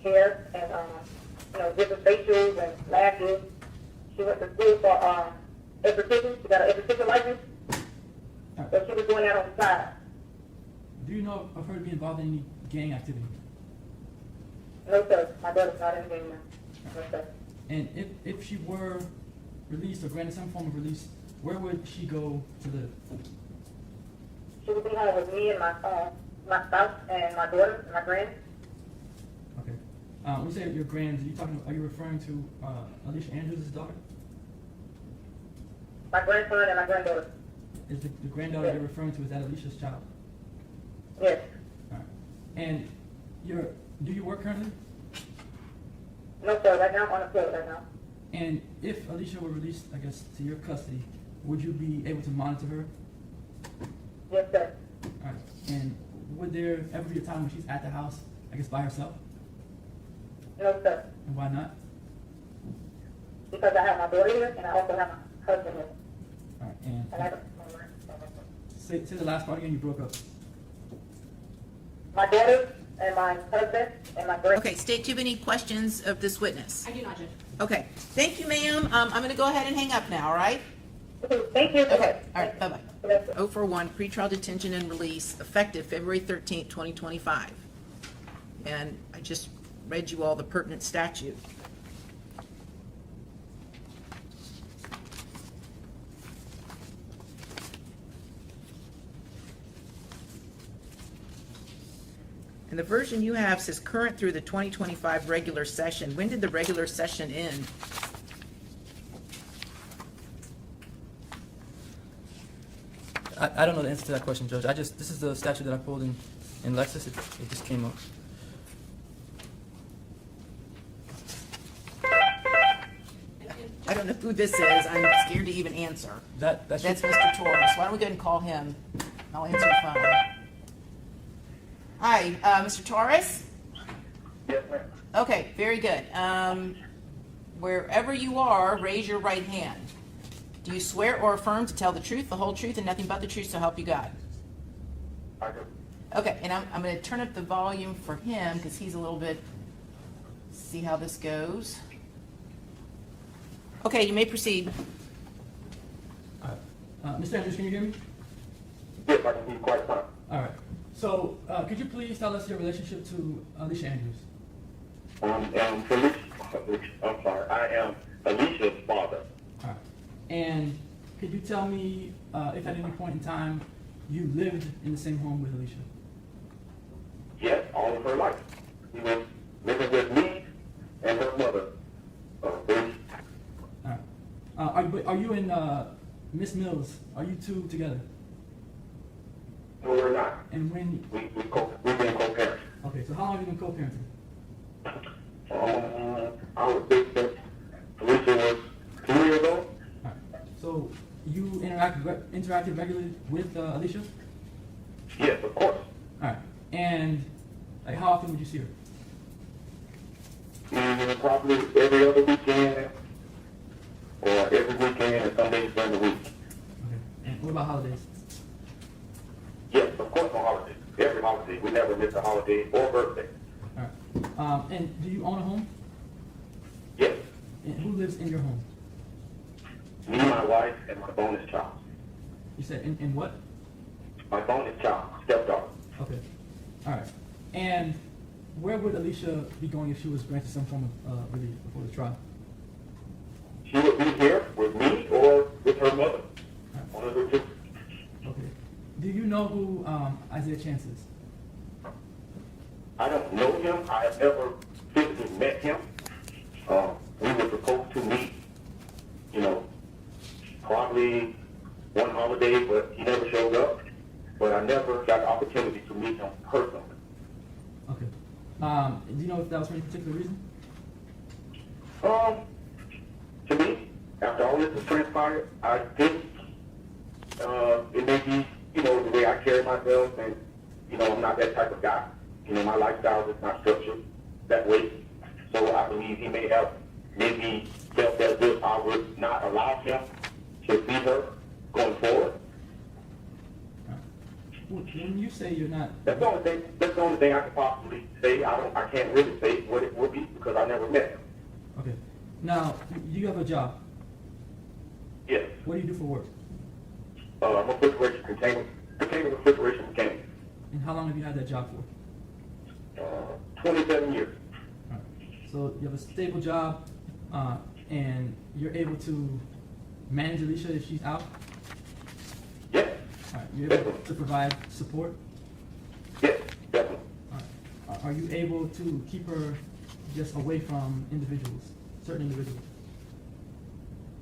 hair and, different facials and lashes. She went to school for, esthetician, she got an esthetician license, so she was doing that on the side. Do you know of her to be involved in any gang activity? No, sir, my daughter's not in there. No, sir. And if she were released or granted some form of release, where would she go to live? She would be home with me and my spouse and my daughter and my grand. Okay. When you say your grands, are you referring to Alicia Andrews' daughter? My grandson and my granddaughter. Is the granddaughter you're referring to, is that Alicia's child? Yes. All right. And do you work currently? No, sir, right now I'm unemployed right now. And if Alicia were released, I guess, to your custody, would you be able to monitor her? Yes, sir. All right. And would there ever be a time when she's at the house, I guess, by herself? No, sir. And why not? Because I have my daughter here and I also have my husband here. All right. And And I, say the last part again. You broke up. my daughter and my husband and my grand. Okay, State, do you have any questions of this witness? I do not, Judge. Okay, thank you, ma'am. I'm gonna go ahead and hang up now, all right? Thank you. Okay, all right, bye-bye. Yes, sir. 041, pretrial detention and release, effective February 13th, 2025. And I just read you all the pertinent statute. And the version you have says current through the 2025 regular session. When did the regular session end? I don't know the answer to that question, Judge. This is the statute that I pulled in Lexis. It just came up. I don't know who this is. I'm scared to even answer. That's That's Mr. Torres. Why don't we go ahead and call him? I'll answer the phone. Hi, Mr. Torres? Yes, ma'am. Okay, very good. Wherever you are, raise your right hand. Do you swear or affirm to tell the truth, the whole truth, and nothing but the truth, so help you God? I do. Okay, and I'm going to turn up the volume for him because he's a little bit, see how this goes. Okay, you may proceed. All right. Mr. Andrews, can you hear me? Yes, I can be quite fine. All right. So, could you please tell us your relationship to Alicia Andrews? I am Alicia's father. All right. And could you tell me if at any point in time you lived in the same home with Alicia? Yes, all of her life. She was living with me and her mother. All right. Are you and Miss Mills? Are you two together? No, we're not. And when? We've been co-parents. Okay. So how long have you been co-parenting? I would think that Alicia was 2 years old. All right. So you interacted regularly with Alicia? Yes, of course. All right. And like, how often would you see her? Probably every other weekend or every weekend and some days during the week. Okay. And what about holidays? Yes, of course on holidays. Every holiday. We never miss a holiday or birthday. All right. And do you own a home? Yes. And who lives in your home? Me, my wife, and my bonus child. You said in what? My bonus child, stepdaughter. Okay. All right. And where would Alicia be going if she was granted some form of relief before the trial? She would be here with me or with her mother. One of the two. Okay. Do you know who Isaiah Chance is? I don't know him. I have never physically met him. We were supposed to meet, probably one holiday, but he never showed up. But I never got the opportunity to meet him personally. Okay. Do you know if that was for any particular reason? To me, after all this has transpired, I think it may be, the way I carry myself, and, I'm not that type of guy. My lifestyle is not structured that way. So I believe he may have maybe felt that if I would not allow him to see her going forward. When you say you're not, That's the only thing I could possibly say. I can't really say what it would be because I never met him. okay. Now, you have a job. Yes. What do you do for work? I'm a container refrigeration mechanic. And how long have you had that job for? 27 years. All right. So you have a stable job, and you're able to manage Alicia if she's out? Yes. All right. You're able to provide support? Yes, definitely. All right. Are you able to keep her just away from individuals, certain individuals?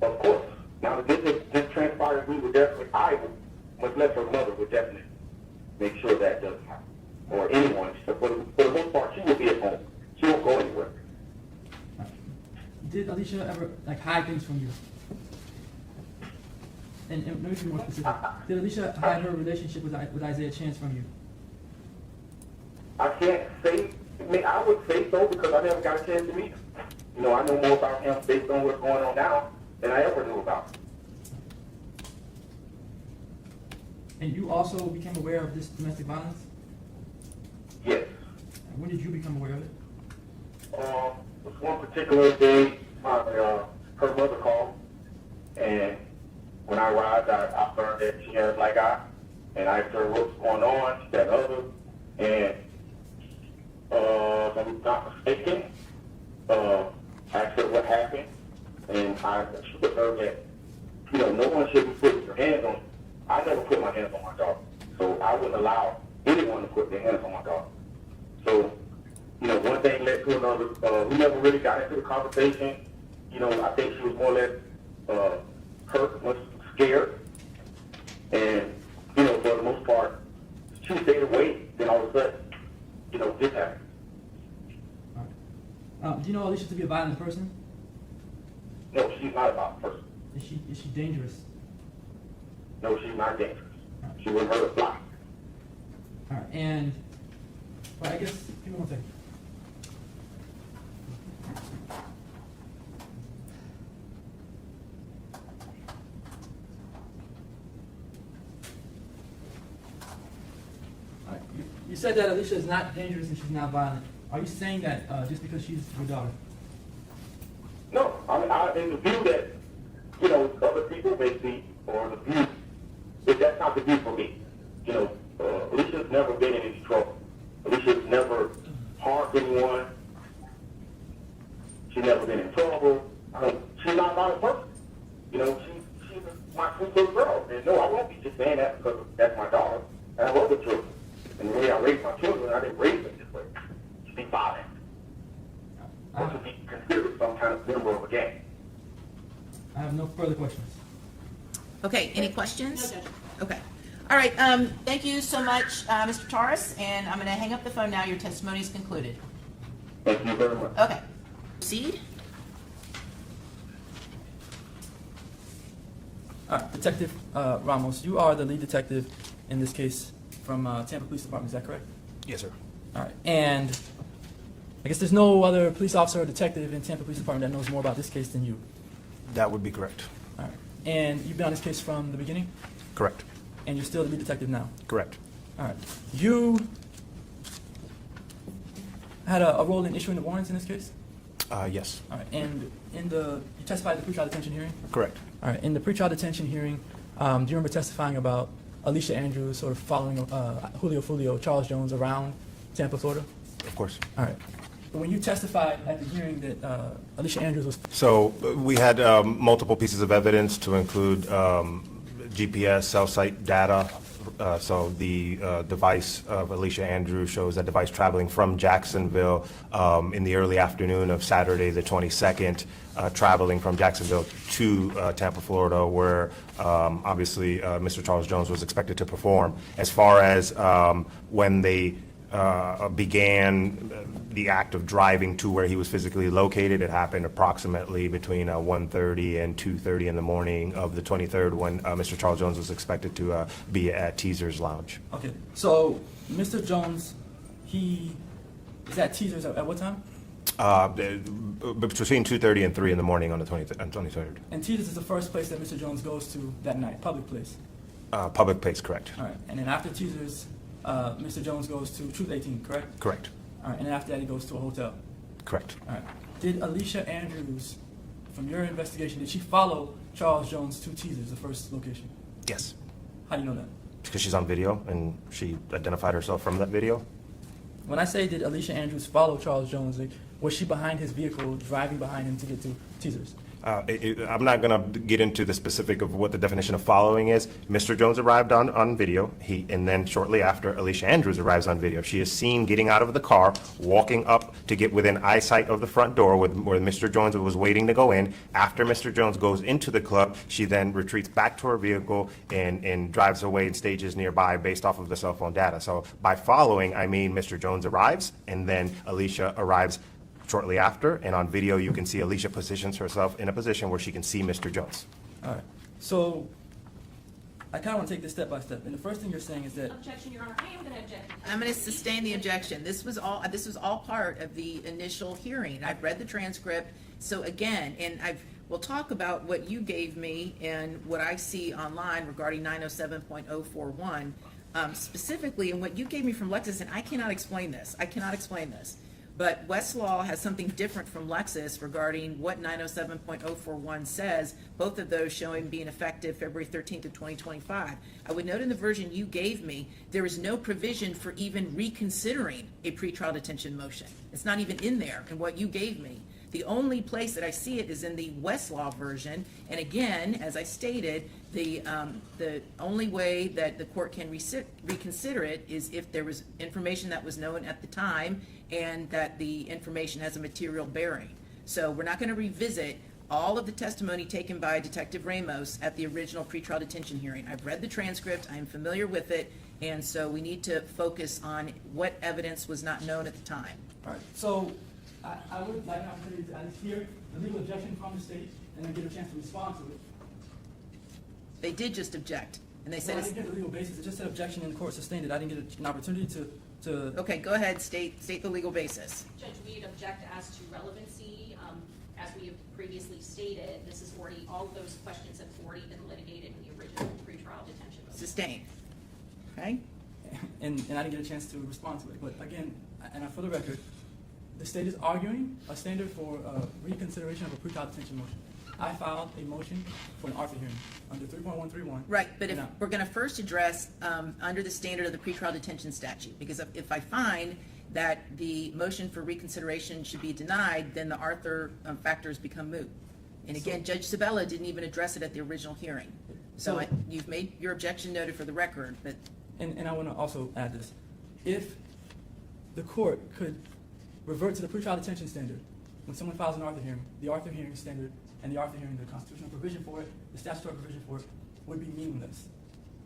Of course. Now, if this transpires, we would definitely, much less her mother, would definitely make sure that doesn't happen. Or anyone. So for the most part, she will be at home. She won't go anywhere. All right. Did Alicia ever hide things from you? And let me be more specific. Did Alicia hide her relationship with Isaiah Chance from you? I can't say, I would say so because I never got a chance to meet him. I know more about him based on what's going on now than I ever knew about. And you also became aware of this domestic violence? Yes. When did you become aware of it? This one particular day, her mother called, and when I arrived, I learned that she had a black eye, and I asked her what's going on, she said other, and if I'm not mistaken, asked her what happened, and I assured her that, no one should be putting their hands on. I never put my hands on my daughter, so I wouldn't allow anyone to put their hands on my daughter. So, one thing led to another. We never really got into the conversation. I think she was more or less hurt, was scared, and for the most part, she stayed away. Then all of a sudden, this happened. All right. Do you know Alicia to be a violent person? No, she's not a violent person. Is she dangerous? No, she's not dangerous. She wouldn't hurt a fly. All right. And well, I guess give me one second. All right. You said that Alicia is not dangerous and she's not violent. Are you saying that just because she's your daughter? No, in the view that, other people may see, or the view, that's not the view for me. Alicia's never been in any trouble. Alicia's never harmed anyone. She's never been in trouble. She's not a violent person. She's my sweet little girl. And no, I won't be just saying that because that's my daughter. I have other children. And the way I raise my children, I didn't raise them this way. To be violent. Or to be considered some kind of member of a gang. I have no further questions. Okay, any questions? No, Judge. Okay. All right, thank you so much, Mr. Torres, and I'm going to hang up the phone now. Your testimony is concluded. Thank you very much. Okay. Proceed. All right, Detective Ramos, you are the lead detective in this case from Tampa Police Department, is that correct? Yes, sir. All right, and I guess there's no other police officer or detective in Tampa Police Department that knows more about this case than you. That would be correct. All right, and you've been on this case from the beginning, Correct. and you're still the lead detective now. Correct. All right, you had a role in issuing the warrants in this case. Yes. All right, and you testified at the pretrial detention hearing. Correct. All right, in the pretrial detention hearing, do you remember testifying about Alicia Andrews sort of following Julio Foolio, Charles Jones around Tampa, Florida? Of course. All right. But when you testified at the hearing that Alicia Andrews was... So we had multiple pieces of evidence to include GPS, cell site data So the device of Alicia Andrews shows that device traveling from Jacksonville in the early afternoon of Saturday, the 22nd, traveling from Jacksonville to Tampa, Florida, where obviously Mr. Charles Jones was expected to perform. As far as when they began the act of driving to where he was physically located, it happened approximately between 1:30 and 2:30 in the morning of the 23rd, when Mr. Charles Jones was expected to be at Teaser's Lounge. Okay, so Mr. Jones, he is at Teaser's at what time? Between 2:30 and 3 in the morning on the 23rd. And Teaser's is the first place that Mr. Jones goes to that night, public place. Public place, correct. All right, and then after Teaser's, Mr. Jones goes to Truth 18, correct? Correct. All right, and then after that he goes to a hotel. Correct. All right. Did Alicia Andrews, from your investigation, did she follow Charles Jones to Teaser's, the first location? Yes. How do you know that? Because she's on video and she identified herself from that video. When I say did Alicia Andrews follow Charles Jones, like, was she behind his vehicle, driving behind him to get to Teaser's? I'm not going to get into the specific of what the definition of following is. Mr. Jones arrived on video, and then shortly after, Alicia Andrews arrives on video. She is seen getting out of the car, walking up to get within eyesight of the front door where Mr. Jones was waiting to go in. After Mr. Jones goes into the club, she then retreats back to her vehicle and drives away in stages nearby based off of the cell phone data. So by following, I mean Mr. Jones arrives, and then Alicia arrives shortly after, and on video you can see Alicia positions herself in a position where she can see Mr. Jones. All right. So I kind of want to take this step by step. And the first thing you're saying is that Objection, Your Honor. I am going to object. I'm going to sustain the objection. This was all part of the initial hearing. I've read the transcript. So again, and we'll talk about what you gave me and what I see online regarding 907.041, specifically, and what you gave me from Lexis, and I cannot explain this. But Westlaw has something different from Lexis regarding what 907.041 says, both of those showing being effective February 13th of 2025. I would note in the version you gave me, there is no provision for even reconsidering a pretrial detention motion. It's not even in there in what you gave me. The only place that I see it is in the Westlaw version, and again, as I stated, the only way that the court can reconsider it is if there was information that was known at the time and that the information has a material bearing. So we're not going to revisit all of the testimony taken by Detective Ramos at the original pretrial detention hearing. I've read the transcript, I am familiar with it, and so we need to focus on what evidence was not known at the time. all right. So I would like an opportunity to at least hear the legal objection from the state and then get a chance to respond to it. They did just object, and they said I it's... didn't get the legal basis. It just said objection and the court sustained it. I didn't get an opportunity to Okay, go ahead, state the legal basis. Judge, we'd object as to relevancy. As we have previously stated, this is already, all of those questions have already been litigated in the original pretrial detention motion. Sustained. Okay? and I didn't get a chance to respond to it. But again, and for the record, the state is arguing a standard for reconsideration of a pretrial detention motion. I filed a motion for an Arthur hearing under 3.131. Right, but if we're going to first address under the standard of the pretrial detention statute, because if I find that the motion for reconsideration should be denied, then the Arthur factors become moot. And again, Judge Sabella didn't even address it at the original hearing. So you've made your objection noted for the record, but... And I want to also add this. If the court could revert to the pretrial detention standard when someone files an Arthur hearing, the Arthur hearing standard and the Arthur hearing, the constitutional provision for it, the statutory provision for it, would be meaningless.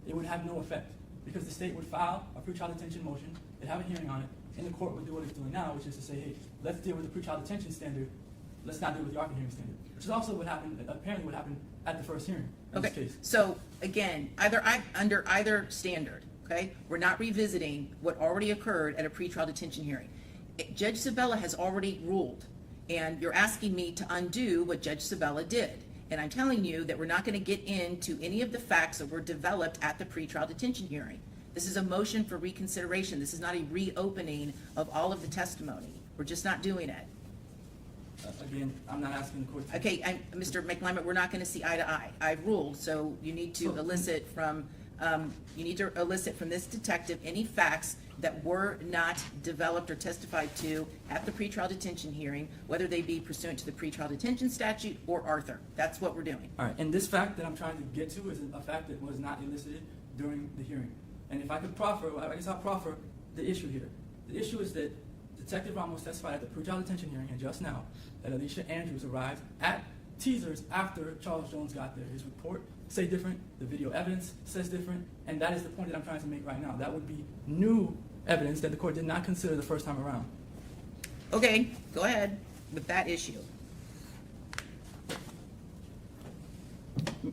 It would have no effect because the state would file a pretrial detention motion, they'd have a hearing on it, and the court would do what it's doing now, which is to say, hey, let's deal with the pretrial detention standard, let's not deal with the Arthur hearing standard, which is also what happened, apparently what happened at the first hearing in this case. So again, under either standard, okay, we're not revisiting what already occurred at a pretrial detention hearing. Judge Sabella has already ruled, and you're asking me to undo what Judge Sabella did. And I'm telling you that we're not going to get into any of the facts that were developed at the pretrial detention hearing. This is a motion for reconsideration. This is not a reopening of all of the testimony. We're just not doing it. Again, I'm not asking the court to... Okay, Mr. McClimate, we're not going to see eye to eye. I've ruled, so you need to elicit from this detective any facts that were not developed or testified to at the pretrial detention hearing, whether they be pursuant to the pretrial detention statute or Arthur. That's what we're doing. All right, and this fact that I'm trying to get to is a fact that was not elicited during the hearing. And if I could proffer, I guess I'll proffer the issue here. The issue is that Detective Ramos testified at the pre-trial detention hearing and just now that Alicia Andrews arrived at Teasers after Charles Jones got there. His report say different, the video evidence says different, and that is the point that I'm trying to make right now. That would be new evidence that the court did not consider the first time around. Okay, go ahead with that issue.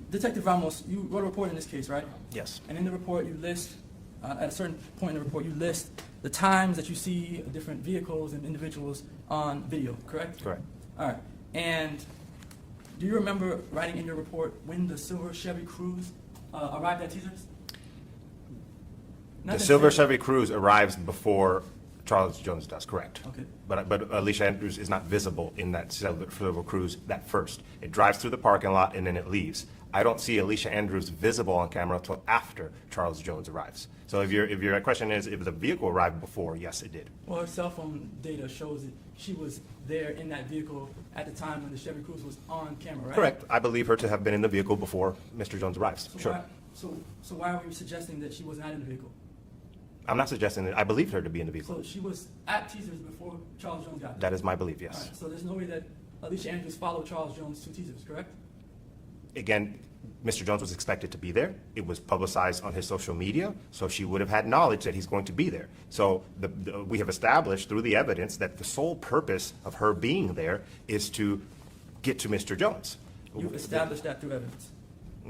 Detective Ramos, you wrote a report in this case, right? Yes. And in the report, you list, at a certain point in the report, you list the times that you see different vehicles and individuals on video, correct? Correct. All right. And do you remember writing in your report when the silver Chevy Cruze arrived at Teasers? The silver Chevy Cruze arrives before Charles Jones does, correct. Okay. But Alicia Andrews is not visible in that silver Cruze that first. It drives through the parking lot and then it leaves. I don't see Alicia Andrews visible on camera until after Charles Jones arrives. So if your question is if the vehicle arrived before, yes, it did. Well, her cell phone data shows that she was there in that vehicle at the time when the Chevy Cruze was on camera, right? Correct. I believe her to have been in the vehicle before Mr. Jones arrives. So Sure. so why are we suggesting that she was not in the vehicle? I'm not suggesting that. I believed her to be in the vehicle. So she was at Teasers before Charles Jones got there? That is my belief, All yes. right, so there's no way that Alicia Andrews followed Charles Jones to Teasers, correct? Again, Mr. Jones was expected to be there. It was publicized on his social media, so she would have had knowledge that he's going to be there. So we have established through the evidence that the sole purpose of her being there is to get to Mr. Jones. You established that through evidence.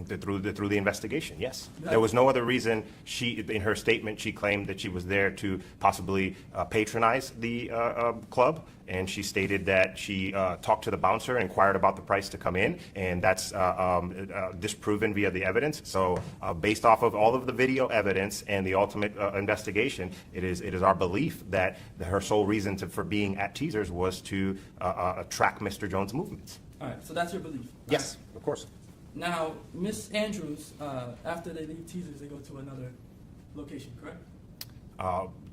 Through the investigation, yes. There was no other reason. In her statement, she claimed that she was there to possibly patronize the club, and she stated that she talked to the bouncer, inquired about the price to come in, and that's disproven via the evidence. So based off of all of the video evidence and the ultimate investigation, it is our belief that her sole reason for being at Teasers was to track Mr. Jones' movements. All right, so that's your belief? Yes, of course. Now, Miss Andrews, after they leave Teasers, they go to another location, correct?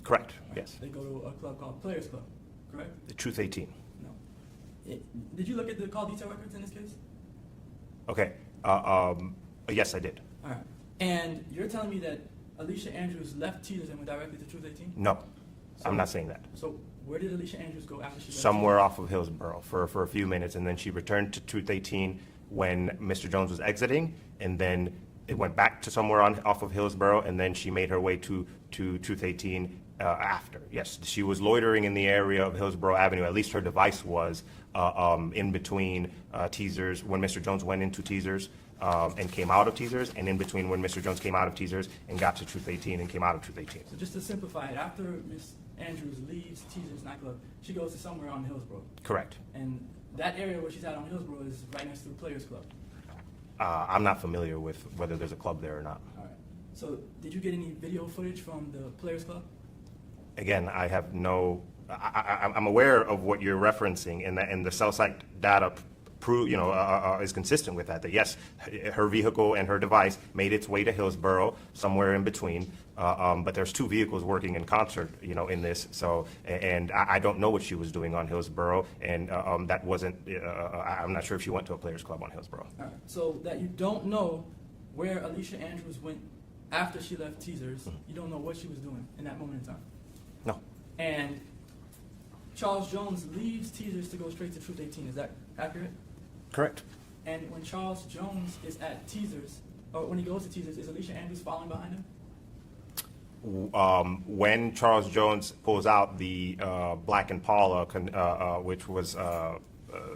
Correct, yes. They go to a club called Players Club, correct? The Truth 18. No. Did you look at the call detail records in this case? Okay. Yes, I did. All right. And you're telling me that Alicia Andrews left Teasers and went directly to Truth 18? No, I'm not saying that. So where did Alicia Andrews go after she left? Somewhere off of Hillsborough for a few minutes, and then she returned to Truth 18 when Mr. Jones was exiting, and then it went back to somewhere off of Hillsborough, and then she made her way to Truth 18 after. Yes, she was loitering in the area of Hillsborough Avenue. At least her device was in between Teasers when Mr. Jones went into Teasers and came out of Teasers, and in between when Mr. Jones came out of Teasers and got to Truth 18 and came out of Truth 18. So just to simplify it, after Miss Andrews leaves Teasers nightclub, she goes to somewhere on Hillsborough. Correct. And that area where she's at on Hillsborough is right next to the Players Club. I'm not familiar with whether there's a club there or not. All right. So did you get any video footage from the Players Club? Again, I have no. I'm aware of what you're referencing, and the cell site data is consistent with that. That yes, her vehicle and her device made its way to Hillsborough, somewhere in between. But there's two vehicles working in concert, in this. So, and I don't know what she was doing on Hillsborough, and that wasn't. I'm not sure if she went to a Players Club on Hillsborough. All right. So that you don't know where Alicia Andrews went after she left Teasers. Mm-hmm. You don't know what she was doing in that moment in time. No. And Charles Jones leaves Teasers to go straight to Truth 18. Is that accurate? Correct. And when Charles Jones is at Teasers, or when he goes to Teasers, is Alicia Andrews following behind him? When Charles Jones pulls out the Black Impala, which was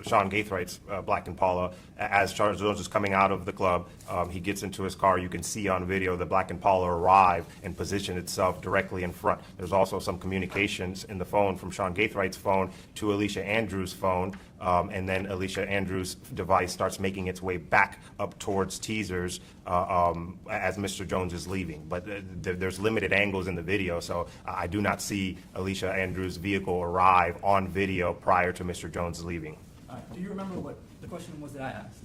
Sean Gaithwright's Black Impala, as Charles Jones is coming out of the club, he gets into his car. You can see on video the Black Impala arrive and position itself directly in front. There's also some communications in the phone from Sean Gaithwright's phone to Alicia Andrews' phone, and then Alicia Andrews' device starts making its way back up towards Teasers as Mr. Jones is leaving. But there's limited angles in the video, so I do not see Alicia Andrews' vehicle arrive on video prior to Mr. Jones leaving. All right. Do you remember what the question was that I asked?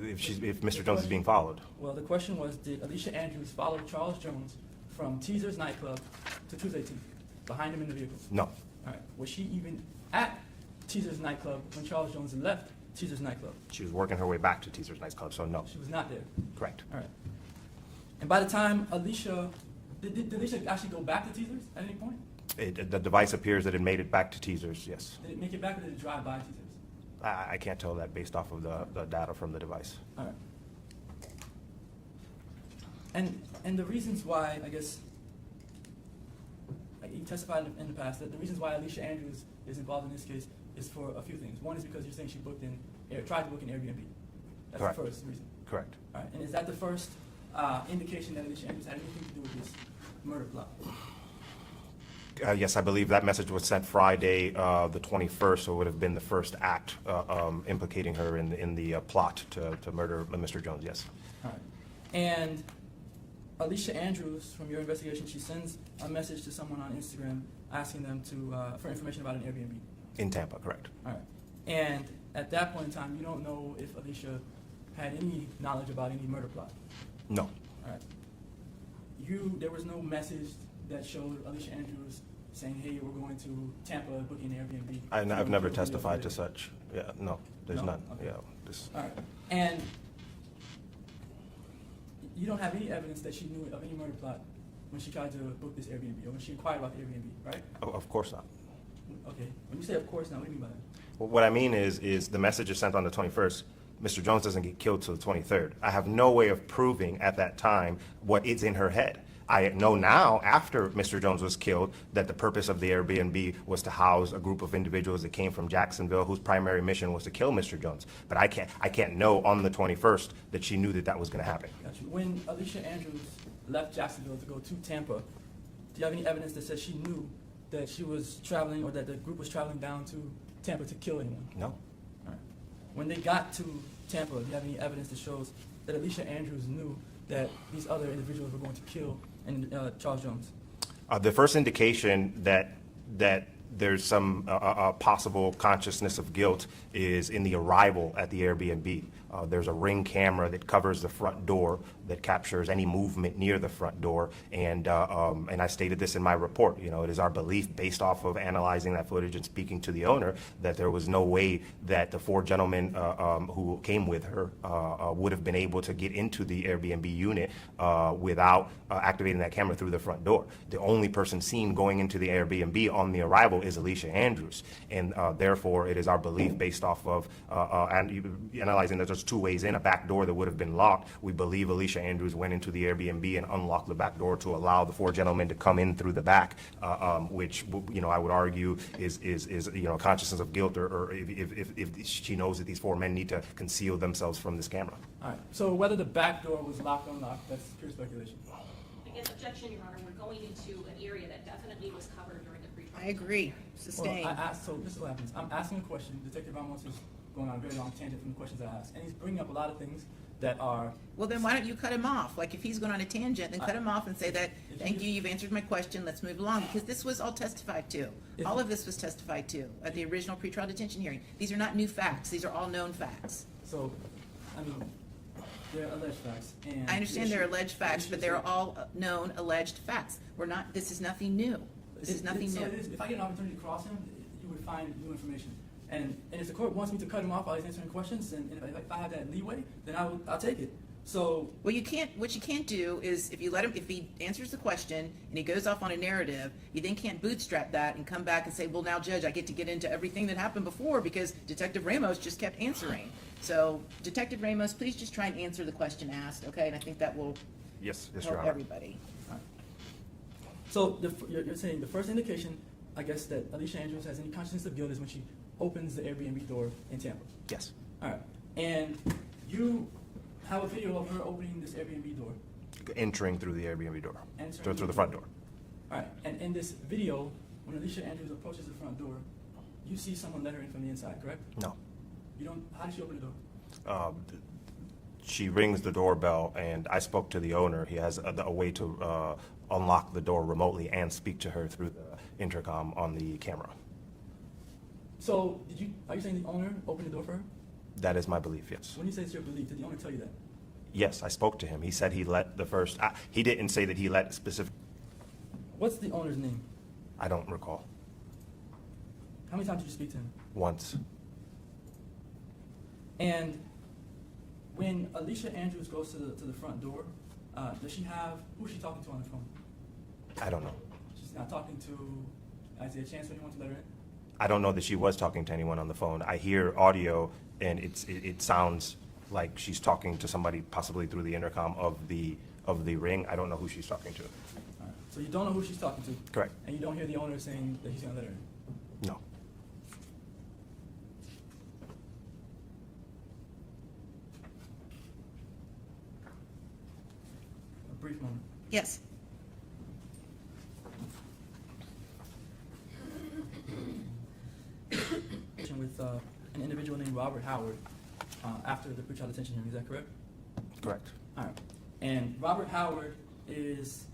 If Mr. Jones is being followed. Well, the question was, did Alicia Andrews follow Charles Jones from Teasers nightclub to Truth 18, behind him in the vehicle? No. All right. Was she even at Teasers nightclub when Charles Jones left Teasers nightclub? She was working her way back to Teasers nightclub, so no. She was not there. Correct. All right. And by the time Alicia, did Alicia actually go back to Teasers at any point? The device appears that it made it back to Teasers, yes. Did it make it back or did it drive by Teasers? I can't tell that based off of the data from the device. All right. And the reasons why, I guess, like you testified in the past, that the reasons why Alicia Andrews is involved in this case is for a few things. One is because you're saying she tried to book an Airbnb. That's Correct. the first reason. Correct. All right. And is that the first indication that Alicia Andrews had anything to do with this murder plot? Yes, I believe that message was sent Friday, the 21st, so it would have been the first act implicating her in the plot to murder Mr. Jones, yes. All right. And Alicia Andrews, from your investigation, she sends a message to someone on Instagram asking them for information about an Airbnb. In Tampa, correct. All right. And at that point in time, you don't know if Alicia had any knowledge about any murder plot. No. All right. There was no message that showed Alicia Andrews saying, "Hey, we're going to Tampa, booking an Airbnb." I've never testified to such. Yeah, no, there's No? none. Okay. Yeah, All right. And you don't have any evidence that she knew of any murder plot when she tried to book this Airbnb or when she inquired about the Airbnb, right? of course not. Okay. When you say "of course" now, what do you mean by that? Well, what I mean is the message is sent on the 21st. Mr. Jones doesn't get killed till the 23rd. I have no way of proving at that time what is in her head. I know now, after Mr. Jones was killed, that the purpose of the Airbnb was to house a group of individuals that came from Jacksonville whose primary mission was to kill Mr. Jones. But I can't know on the 21st that she knew that was going to happen. Got you. When Alicia Andrews left Jacksonville to go to Tampa, do you have any evidence that says she knew that she was traveling or that the group was traveling down to Tampa to kill anyone? No. All right. When they got to Tampa, do you have any evidence that shows that Alicia Andrews knew that these other individuals were going to kill Charles Jones? The first indication that there's some possible consciousness of guilt is in the arrival at the Airbnb. There's a Ring camera that covers the front door that captures any movement near the front door, and I stated this in my report. You know, it is our belief, based off of analyzing that footage and speaking to the owner, that there was no way that the four gentlemen who came with her would have been able to get into the Airbnb unit without activating that camera through the front door. The only person seen going into the Airbnb on the arrival is Alicia Andrews, and therefore it is our belief, based off of analyzing that there's two ways in, a back door that would have been locked. We believe Alicia Andrews went into the Airbnb and unlocked the back door to allow the four gentlemen to come in through the back, which, you know, I would argue is you know, consciousness of guilt, or if she knows that these four men need to conceal themselves from this camera. All right. So whether the back door was locked or unlocked, that's pure speculation. I guess objection, Your Honor, we're going into an area that definitely was covered during the pre-trial. I agree. Sustained. Well, I asked, so this is what happens. I'm asking a question. Detective Ramos is going on a very long tangent from the questions I asked. And he's bringing up a lot of things that are... Well, then why don't you cut him off? Like, if he's going on a tangent, then cut him off and say that, thank you, you've answered my question, let's move along. Because this was all testified to. All of this was testified to at the original pretrial detention hearing. These are not new facts. These are all known facts. So, I mean, they're alleged facts. And I understand they're alleged facts, but they're all known alleged facts. This is nothing new. This is nothing new. If I get an opportunity to cross him, you would find new information. And if the court wants me to cut him off while he's answering questions, and if I have that leeway, then I'll take it. So, well, you can't. What you can't do is, if you let him, if he answers the question and he goes off on a narrative, you then can't bootstrap that and come back and say, "Well, now, Judge, I get to get into everything that happened before because Detective Ramos just kept answering." So, Detective Ramos, please just try and answer the question asked, okay? And I think that will Yes, Your help Honor. everybody. all right. So you're saying the first indication, I guess, that Alicia Andrews has any consciousness of guilt is when she opens the Airbnb door in Tampa. Yes. All right. And you have a video of her opening this Airbnb door. Entering through the Airbnb door. Entering Through the front door. All right. And in this video, when Alicia Andrews approaches the front door, you see someone let her in from the inside, correct? No. You don't. How did she open the door? She rings the doorbell, and I spoke to the owner. He has a way to unlock the door remotely and speak to her through the intercom on the camera. So, are you saying the owner opened the door for her? That is my belief, yes. When you say it's your belief, did the owner tell you that? Yes, I spoke to him. He said he let the first, he didn't say that he let specific, What's the owner's name? I don't recall. How many times did you speak to him? Once. And when Alicia Andrews goes to the front door, Does she have, who's she talking to on the phone? I don't know. She's not talking to Isaiah Chance or anyone to let her in? I don't know that she was talking to anyone on the phone. I hear audio, and it sounds like she's talking to somebody possibly through the intercom of the ring. I don't know who she's talking to. All right. So you don't know who she's talking to? Correct. And you don't hear the owner saying that he's gonna let her in? No. A brief moment. Yes. With an individual named Robert Howard after the pretrial detention hearing, is that correct? Correct. All right. And Robert Howard is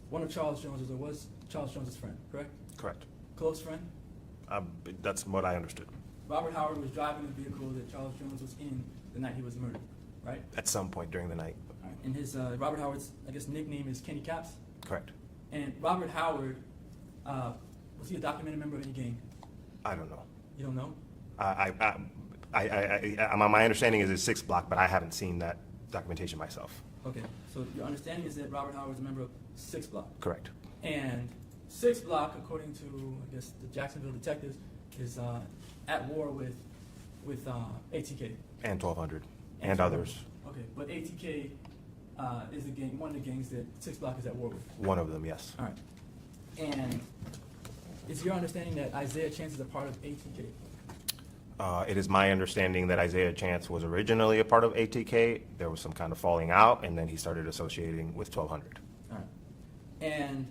one of Charles Jones's, or was Charles Jones's friend, correct? Correct. Close friend? That's what I understood. Robert Howard was driving the vehicle that Charles Jones was in the night he was murdered, right? At some point during the night. All right. And his Robert Howard's, I guess, nickname is Kenny Caps. Correct. And Robert Howard, was he a documented member of any gang? I don't know. You don't know? My understanding is it's 6 block, but I haven't seen that documentation myself. Okay. So your understanding is that Robert Howard is a member of 6 Block. Correct. And 6 Block, according to, I guess, the Jacksonville detectives, is at war with ATK. And 1200. And others. Okay, but ATK is the gang, one of the gangs that 6 Block is at war with. One of them, yes. All right. And is your understanding that Isaiah Chance is a part of ATK? It is my understanding that Isaiah Chance was originally a part of ATK. There was some kind of falling out, and then he started associating with 1200. All right. And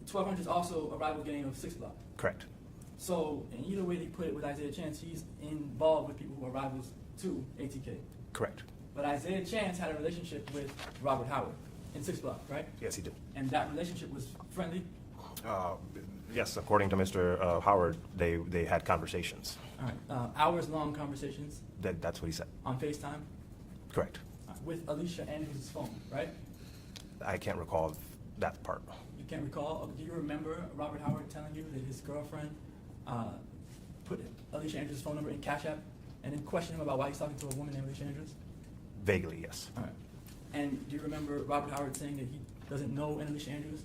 1200 is also a rival gang of 6 Block. Correct. So, in either way they put it with Isaiah Chance, he's involved with people who are rivals to ATK. Correct. But Isaiah Chance had a relationship with Robert Howard in 6 Block, right? Yes, he did. And that relationship was friendly? Yes, according to Mr. Howard, they had conversations. All right. Hours-long conversations That's what he said. on FaceTime Correct. with Alicia Andrews' phone, right? I can't recall that part. You can't recall? Do you remember Robert Howard telling you that his girlfriend put Alicia Andrews' phone number in Cash App and then questioned him about why he's talking to a woman named Alicia Andrews? Vaguely, yes. All right. And do you remember Robert Howard saying that he doesn't know an Alicia Andrews?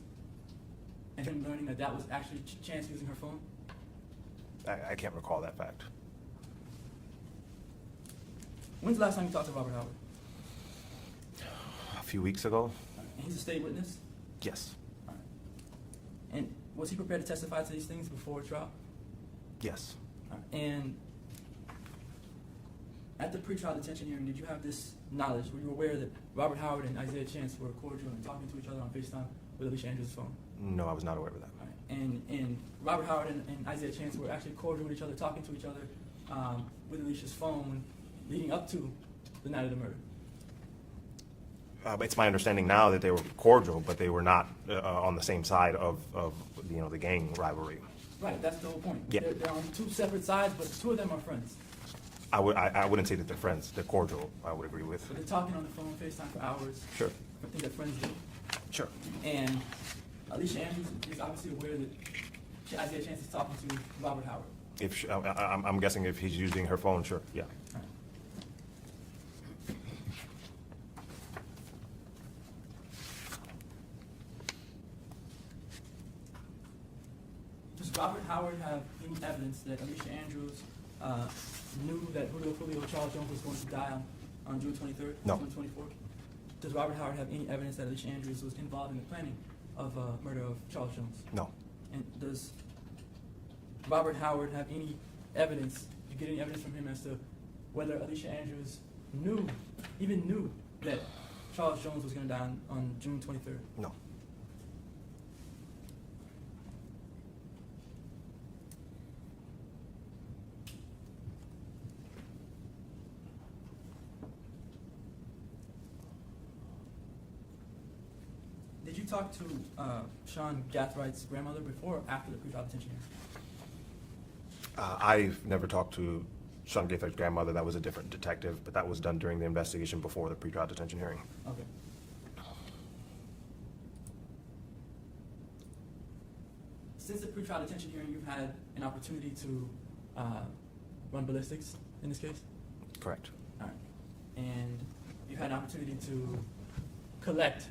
And him learning that that was actually Chance using her phone? I can't recall that fact. When's the last time you talked to Robert Howard? A few weeks ago? And he's a state witness? Yes. All right. And was he prepared to testify to these things before trial? Yes. All right. And at the pretrial detention hearing, did you have this knowledge? Were you aware that Robert Howard and Isaiah Chance were cordial and talking to each other on FaceTime with Alicia Andrews' phone? No, I was not aware of that. All right. And Robert Howard and Isaiah Chance were actually cordial with each other, talking to each other with Alicia's phone leading up to the night of the murder. It's my understanding now that they were cordial, but they were not on the same side of the gang rivalry. Right, that's the whole point. Yeah. They're on 2 separate sides, but 2 of them are friends. I wouldn't say that they're friends. They're cordial, I would agree with. But they're talking on the phone, FaceTime for hours. Sure. I think that friends do. Sure. And Alicia Andrews is obviously aware that Isaiah Chance is talking to Robert Howard. I'm guessing if he's using her phone, sure, yeah. All right. Does Robert Howard have any evidence that Alicia Andrews knew that Julio Foolio Charles Jones was going to die on June 23rd, No. June 24th? Does Robert Howard have any evidence that Alicia Andrews was involved in the planning of murder of Charles Jones? No. And does Robert Howard have any evidence, you get any evidence from him as to whether Alicia Andrews even knew that Charles Jones was going to die on June 23rd? No. Did you talk to Sean Gathwright's grandmother before or after the pretrial detention hearing? I've never talked to Sean Gaither's grandmother. That was a different detective, but that was done during the investigation before the pretrial detention hearing. Okay. Since the pretrial detention hearing, you've had an opportunity to run ballistics in this case? Correct. All right. And you had an opportunity to collect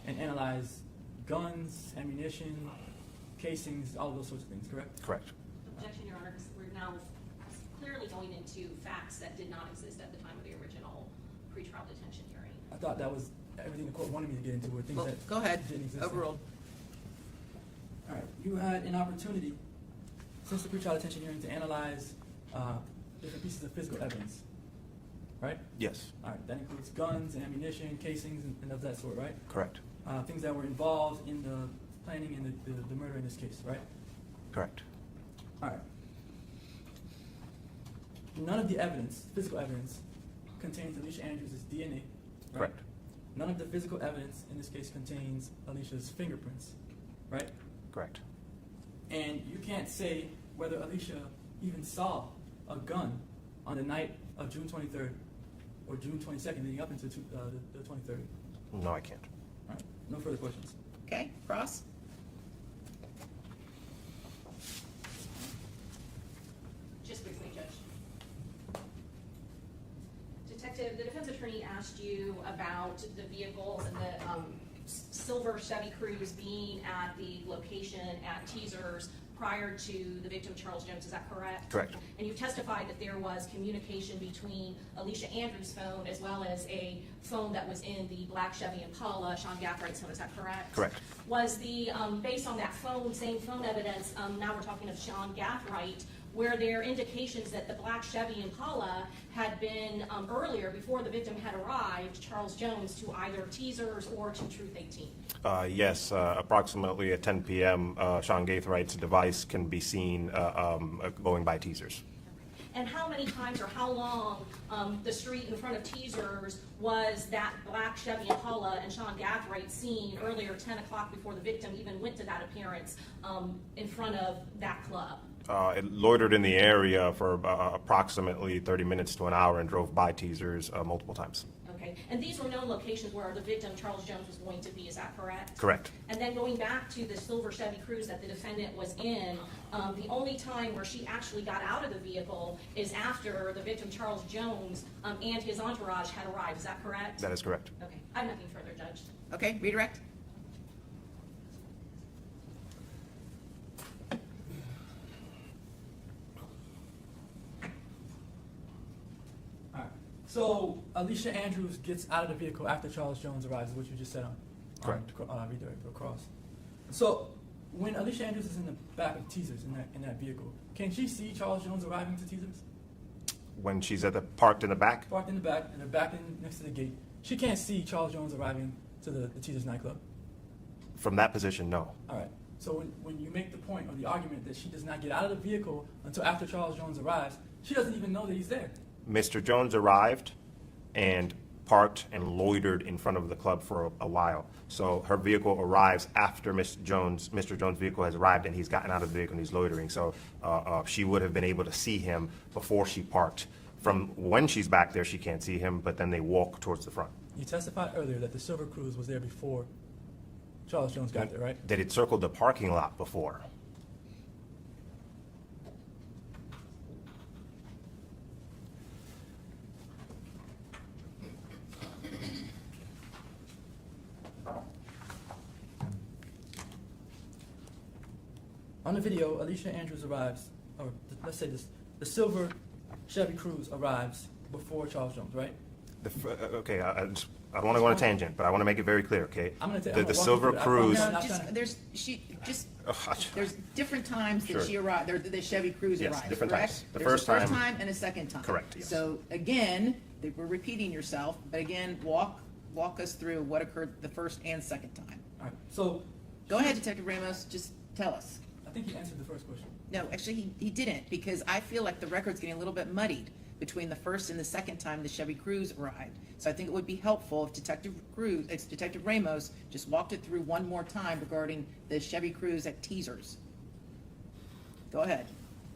and analyze guns, ammunition, casings, all those sorts of things, correct? Correct. Objection, Your Honor, because we're now clearly going into facts that did not exist at the time of the original pretrial detention hearing. I thought that was everything the court wanted me to get into, were things Well, that go ahead, didn't exist. overruled. All right, you had an opportunity since the pretrial detention hearing to analyze different pieces of physical evidence, right? Yes. All right, that includes guns and ammunition, casings, and of that sort, right? Correct. Things that were involved in the planning and the murder in this case, right? Correct. All right. None of the evidence, physical evidence, contains Alicia Andrews' DNA. Right? Correct. None of the physical evidence in this case contains Alicia's fingerprints, right? Correct. And you can't say whether Alicia even saw a gun on the night of June 23rd or June 22nd, leading up into the 23rd. No, I can't. All right. No further questions. Okay, Cross? Just briefly, Judge. Detective, the defense attorney asked you about the vehicles and the silver Chevy Cruze being at the location at Teasers prior to the victim, Charles Jones. Is that correct? Correct. And you testified that there was communication between Alicia Andrews' phone as well as a phone that was in the black Chevy Impala, Sean Gathwright's phone. Is that correct? Correct. Was the, based on that phone, same phone evidence, now we're talking of Sean Gathwright, were there indications that the black Chevy Impala had been earlier, before the victim had arrived, Charles Jones, to either Teasers or to Truth 18? Yes, approximately at 10 p.m., Sean Gathwright's device can be seen going by Teasers. And how many times or how long the street in front of Teasers was that black Chevy Impala and Sean Gathwright seen earlier, 10 o'clock, before the victim even went to that appearance in front of that club? It loitered in the area for approximately 30 minutes to an hour and drove by Teasers multiple times. Okay, and these were known locations where the victim, Charles Jones, was going to be, is that correct? Correct. And then going back to the silver Chevy Cruze that the defendant was in, the only time where she actually got out of the vehicle is after the victim, Charles Jones, and his entourage had arrived, is that correct? That is correct. Okay, I have nothing further, Judge. Okay, redirect? All right. So Alicia Andrews gets out of the vehicle after Charles Jones arrives, is what you just said on Correct. redirect or cross. So when Alicia Andrews is in the back of Teasers in that vehicle, can she see Charles Jones arriving to Teasers? When she's parked in the back, Parked in the back, and they're back in next to the gate. She can't see Charles Jones arriving to the Teasers nightclub. from that position, no. All right. So when you make the point or the argument that she does not get out of the vehicle until after Charles Jones arrives, she doesn't even know that he's there. Mr. Jones arrived and parked and loitered in front of the club for a while. So her vehicle arrives after Mr. Jones' vehicle has arrived and he's gotten out of the vehicle and he's loitering. So she would have been able to see him before she parked. From when she's back there, she can't see him, but then they walk towards the front. You testified earlier that the silver Cruze was there before Charles Jones got there, right? That it circled the parking lot before. On the video, Alicia Andrews arrives, or let's say this, the silver Chevy Cruze arrives before Charles Jones, right? Okay, I don't want to go on a tangent, but I want to make it very clear, okay? I'm gonna The walk you silver through it. I Cruze. promise. No, there's different times that Sure. she arrived, the Chevy Cruze Yes, arrives, different correct? times. The There's first a first time- time and a second time. Correct, yes. So again, we're repeating yourself, but again, walk us through what occurred the first and second time. All right, so Go ahead, Detective Ramos, just tell us. I think he answered the first question. No, actually, he didn't, because I feel like the record's getting a little bit muddied between the first and the second time the Chevy Cruze arrived. So I think it would be helpful if Detective Ramos just walked it through one more time regarding the Chevy Cruze at Teasers. Go ahead.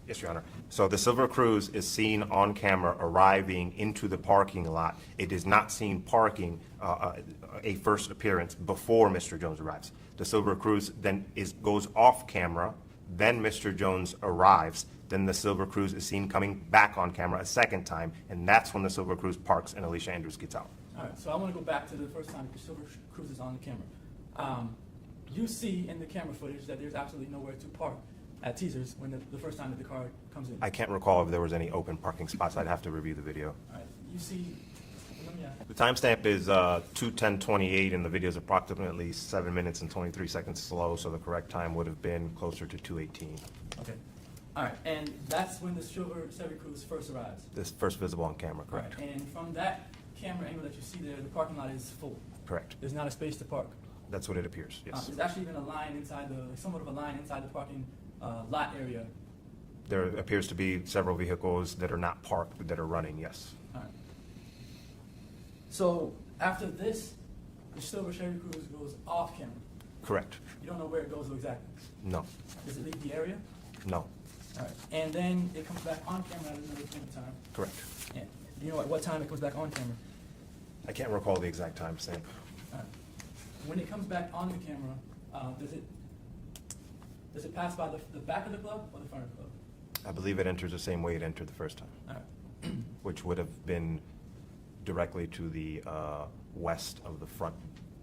Yes, Your Honor. So the silver Cruze is seen on camera arriving into the parking lot. It is not seen parking a first appearance before Mr. Jones arrives. The silver Cruze then goes off camera, then Mr. Jones arrives, then the silver Cruze is seen coming back on camera a second time, and that's when the silver Cruze parks and Alicia Andrews gets out. All right, so I want to go back to the first time the silver cruise is on the camera. You see in the camera footage that there's absolutely nowhere to park at Teasers when the first time that the car comes in. I can't recall if there was any open parking spots. I'd have to review the video. All right, you see, let me ask. The timestamp is 2:10:28, and the video is approximately 7 minutes and 23 seconds slow, so the correct time would have been closer to 2:18. Okay, all right, and that's when the silver Chevy Cruze first arrives. This first visible on camera, All right, correct? and from that camera angle that you see there, the parking lot is full. Correct. There's not a space to park. That's what it appears, yes. There's actually even a line inside somewhat of a line inside the parking lot area. There appears to be several vehicles that are not parked that are running, yes. All right. So after this, the silver Chevy Cruze goes off camera. Correct. You don't know where it goes exactly. No, Does it leave the area? no, All right. And then it comes back on camera at another point in time. correct. And do you know at what time it comes back on camera? I can't recall the exact timestamp. All right. When it comes back on the camera, does it pass by the back of the club or the front of the club? I believe it enters the same way it entered the first time, All right. which would have been directly to the west of the front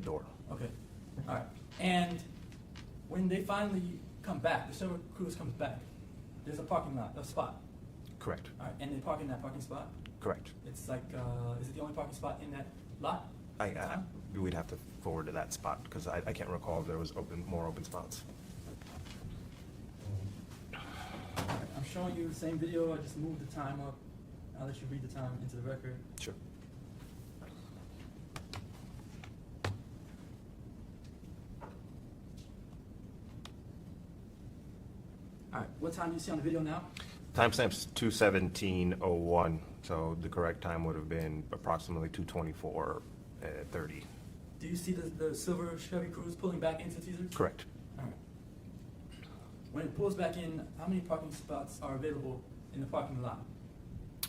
door. Okay. All right. And when they finally come back, the silver Cruze comes back. There's a parking lot, a spot. Correct, All right. And they park in that parking spot. correct. It's like, is it the only parking spot in that lot? at the time? We'd have to forward to that spot, because I can't recall if there was more open spots. All right, I'm showing you the same video. I just moved the time up. I'll let you read the time into the record. Sure. All right. What time do you see on the video now? Timestamp's 2:17:01, so the correct time would have been approximately 2:24:30. Do you see the silver Chevy Cruze pulling back into Teasers? Correct. All right. When it pulls back in, how many parking spots are available in the parking lot?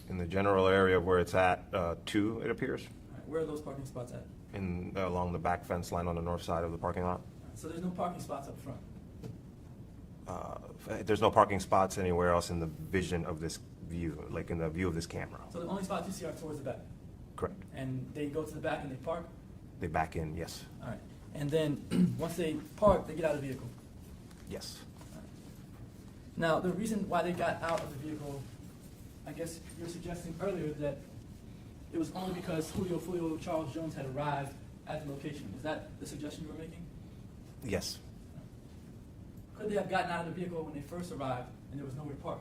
In the general area where it's at, 2, it appears, All right. Where are those parking spots at? along the back fence line on the north side of the parking lot. All right, so there's no parking spots up front. There's no parking spots anywhere else in the vision of this view, like in the view of this camera. So the only spots you see are towards the back. Correct. And they go to the back and they park? They back in, yes. All right. And then once they park, they get out of the vehicle. Yes. Now, the reason why they got out of the vehicle, I guess you were suggesting earlier that it was only because Julio Foolio Charles Jones had arrived at the location. Is that the suggestion you were making? Yes. Could they have gotten out of the vehicle when they first arrived and there was nowhere to park?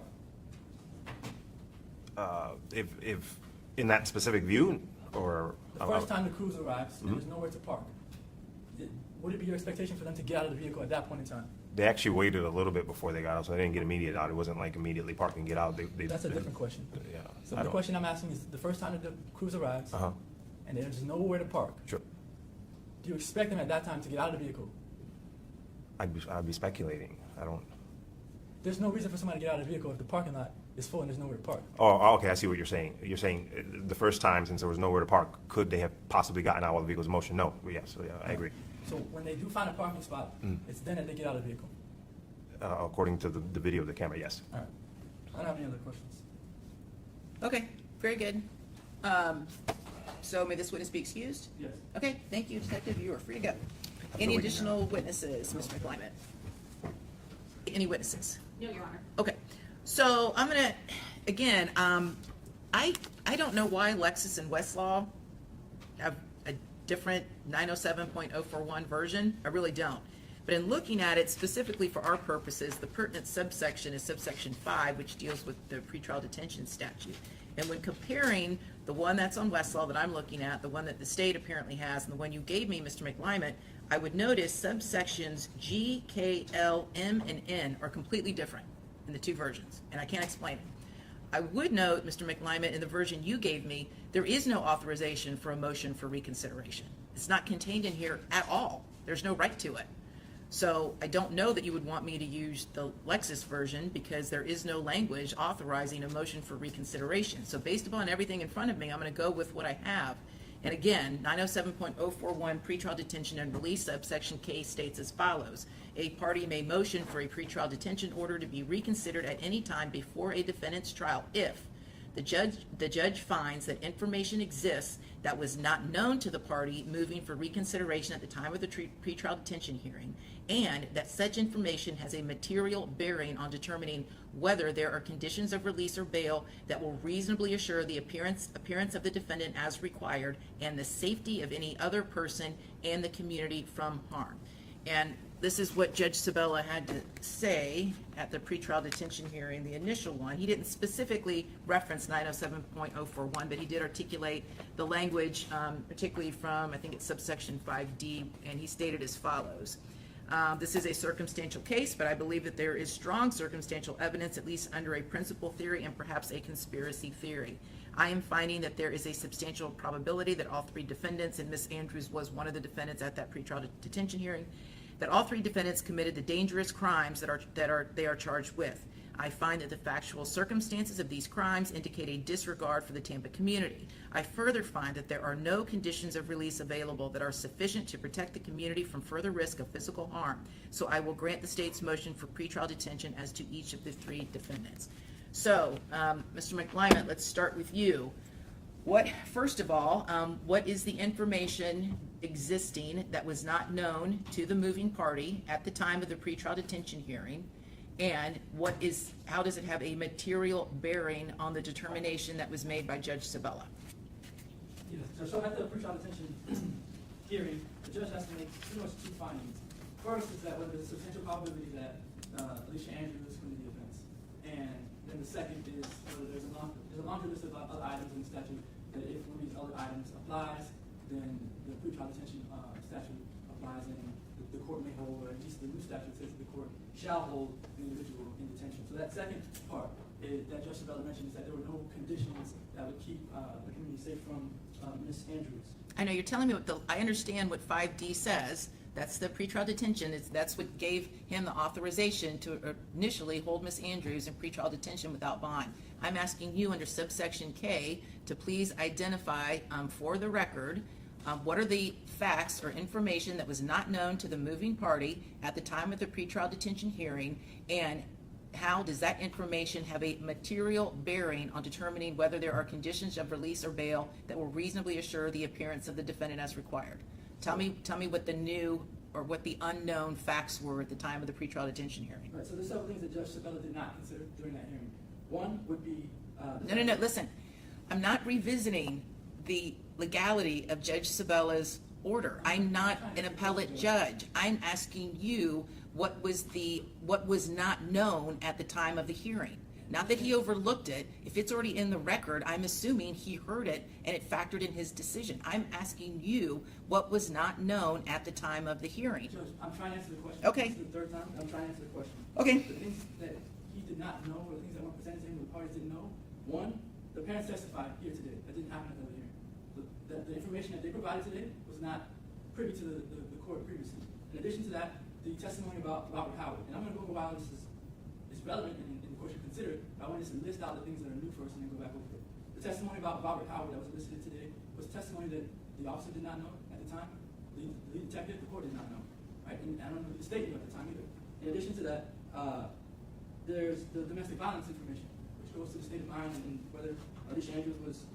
If in that specific view, or? The first time the cruise arrives and there's nowhere to park, would it be your expectation for them to get out of the vehicle at that point in time? They actually waited a little bit before they got out, so they didn't get immediate out. It wasn't like immediately park and get out. That's a different question. Yeah. So I the don't- question I'm asking is, the first time that the cruise arrives Uh-huh. and there's nowhere to park, Sure. do you expect them at that time to get out of the vehicle? I'd be speculating. I don't. There's no reason for somebody to get out of the vehicle if the parking lot is full and there's nowhere to park. Oh, okay, I see what you're saying. You're saying the first time, since there was nowhere to park, could they have possibly gotten out while the vehicle was in motion? No. Yes, yeah, I agree. So when they do find a parking spot, it's then that they get out of the vehicle. According to the video of the camera, yes. All right. I don't have any other questions. Okay, very good. So may this witness be excused? Yes. Okay, thank you, Detective. You are free to go. to Any wait additional witnesses, Mr. McClymond? Any witnesses? No, Your Honor. Okay, so I'm gonna, again, I don't know why Lexus and Westlaw have a different 907.041 version. I really don't. But in looking at it specifically for our purposes, the pertinent subsection is subsection 5, which deals with the pretrial detention statute. And when comparing the one that's on Westlaw that I'm looking at, the one that the state apparently has, and the one you gave me, Mr. McClymond, I would notice subsections G, K, L, M, and N are completely different in the two versions, and I can't explain it. I would note, Mr. McClymond, in the version you gave me, there is no authorization for a motion for reconsideration. It's not contained in here at all. There's no right to it. So I don't know that you would want me to use the Lexus version because there is no language authorizing a motion for reconsideration. So based upon everything in front of me, I'm going to go with what I have. And again, 907.041 pretrial detention and release subsection K states as follows. A party may motion for a pretrial detention order to be reconsidered at any time before a defendant's trial if the The judge finds that information exists that was not known to the party moving for reconsideration at the time of the pretrial detention hearing, and that such information has a material bearing on determining whether there are conditions of release or bail that will reasonably assure the appearance of the defendant as required and the safety of any other person and the community from harm. And this is what Judge Sabella had to say at the pretrial detention hearing, the initial one. He didn't specifically reference 907.041, but he did articulate the language, particularly from, I think it's subsection 5D, and he stated as follows. This is a circumstantial case, but I believe that there is strong circumstantial evidence, at least under a principal theory and perhaps a conspiracy theory. I am finding that there is a substantial probability that all three defendants, and Ms. Andrews was one of the defendants at that pretrial detention hearing, that all three defendants committed the dangerous crimes that they are charged with. I find that the factual circumstances of these crimes indicate a disregard for the Tampa community. I further find that there are no conditions of release available that are sufficient to protect the community from further risk of physical harm. So I will grant the state's motion for pretrial detention as to each of the three defendants. So, Mr. McClymont, let's start with you. First of all, what is the information existing that was not known to the moving party at the time of the pretrial detention hearing? And how does it have a material bearing on the determination that was made by Judge Sabella? Yes, so at the pretrial detention hearing, the judge has to make pretty much two findings. First is that whether there's a substantial probability that Alicia Andrews committed the offense. And then the second is whether there's a laundry list of other items in the statute that if one of these other items applies, then the pretrial detention statute applies and the court may hold, or at least the new statute says the court shall hold the individual in detention. So that second part that Judge Sabella mentioned is that there were no conditions that would keep the community safe from Ms. Andrews. I know you're telling me I understand what 5D says. That's the pretrial detention. That's what gave him the authorization to initially hold Ms. Andrews in pretrial detention without bond. I'm asking you under subsection K to please identify for the record what are the facts or information that was not known to the moving party at the time of the pretrial detention hearing, and how does that information have a material bearing on determining whether there are conditions of release or bail that will reasonably assure the appearance of the defendant as required? Tell me what the new or what the unknown facts were at the time of the pretrial detention hearing. Right, so there's several things that Judge Sabella did not consider during that hearing. One would be... No, listen. I'm not revisiting the legality of Judge Sabella's order. I'm not an appellate judge. I'm asking you what was not known at the time of the hearing. Not that he overlooked it. If it's already in the record, I'm assuming he heard it and it factored in his decision. I'm asking you what was not known at the time of the hearing. Judge, I'm trying to answer the question. Okay. This is the third time. I'm trying to answer the question. Okay. The things that he did not know, or the things that weren't presented to him, the parties didn't know. One, the parents testified here today. That didn't happen at the hearing. The information that they provided today was not privy to the court previously. In addition to that, the testimony about Robert Howard. And I'm going to go over why this is relevant and the court should consider it. But I want to just list out the things that are new first and then go back over it. The testimony about Robert Howard that was elicited today was testimony that the officer did not know at the time. The lead detective, the court did not know. Right? And I don't know the state knew at the time either. In addition to that, there's the domestic violence information, which goes to the state of Ireland and whether Alicia Andrews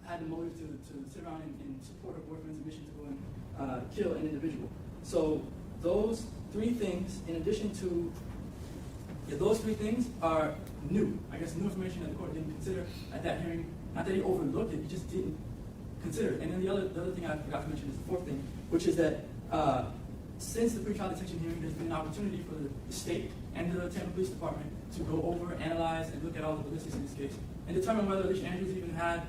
had the motive to sit around and support her boyfriend's mission to go and kill an individual. So those three things, in addition to, those three things are new. I guess new information that the court didn't consider at that hearing. Not that he overlooked it, he just didn't consider it. And then the other thing I forgot to mention is the fourth thing, which is that since the pretrial detention hearing, there's been an opportunity for the state and the Tampa Police Department to go over, analyze, and look at all the ballistics in this case, and determine whether Alicia Andrews even had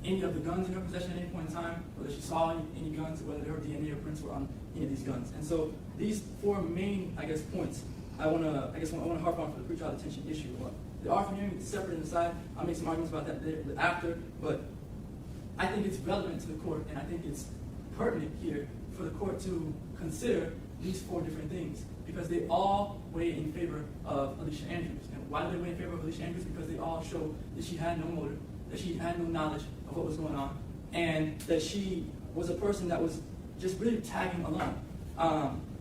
any of the guns in her possession at any point in time, whether she saw any guns, whether her DNA or prints were on any of these guns. And so these four main, points I want to harp on for the pretrial detention issue. The Arthur hearing is separate and aside. I'll make some arguments about that after, but I think it's relevant to the court, and I think it's pertinent here for the court to consider these four different things because they all weigh in favor of Alicia Andrews. And why do they weigh in favor of Alicia Andrews? Because they all show that she had no motive, that she had no knowledge of what was going on, and that she was a person that was just really tagging along.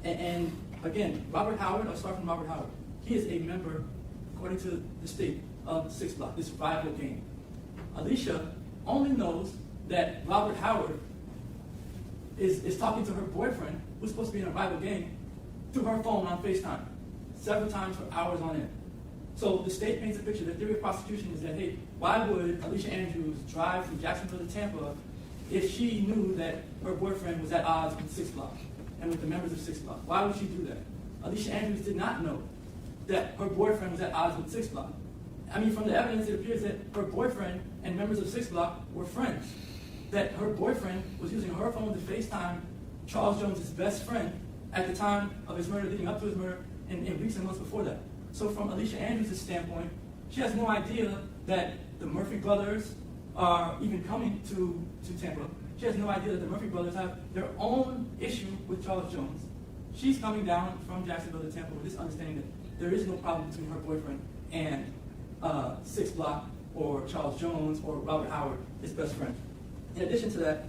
And again, Robert Howard, I'll start from Robert Howard. He is a member, according to the state, of the 6th Block, this rival gang. Alicia only knows that Robert Howard is talking to her boyfriend, who's supposed to be in a rival gang, through her phone on FaceTime, several times for hours on end. So the state paints a picture. The theory of prosecution is that, hey, why would Alicia Andrews drive from Jacksonville to Tampa if she knew that her boyfriend was at odds with 6 Block and with the members of 6 Block? Why would she do that? Alicia Andrews did not know that her boyfriend was at odds with 6 Block. I mean, from the evidence, it appears that her boyfriend and members of 6 Block were friends. That her boyfriend was using her phone to FaceTime Charles Jones' best friend at the time of his murder, leading up to his murder, and weeks and months before that. So from Alicia Andrews' standpoint, she has no idea that the Murphy brothers are even coming to Tampa. She has no idea that the Murphy brothers have their own issue with Charles Jones. She's coming down from Jacksonville to Tampa with this understanding that there is no problem between her boyfriend and 6 Block or Charles Jones or Robert Howard, his best friend. In addition to that,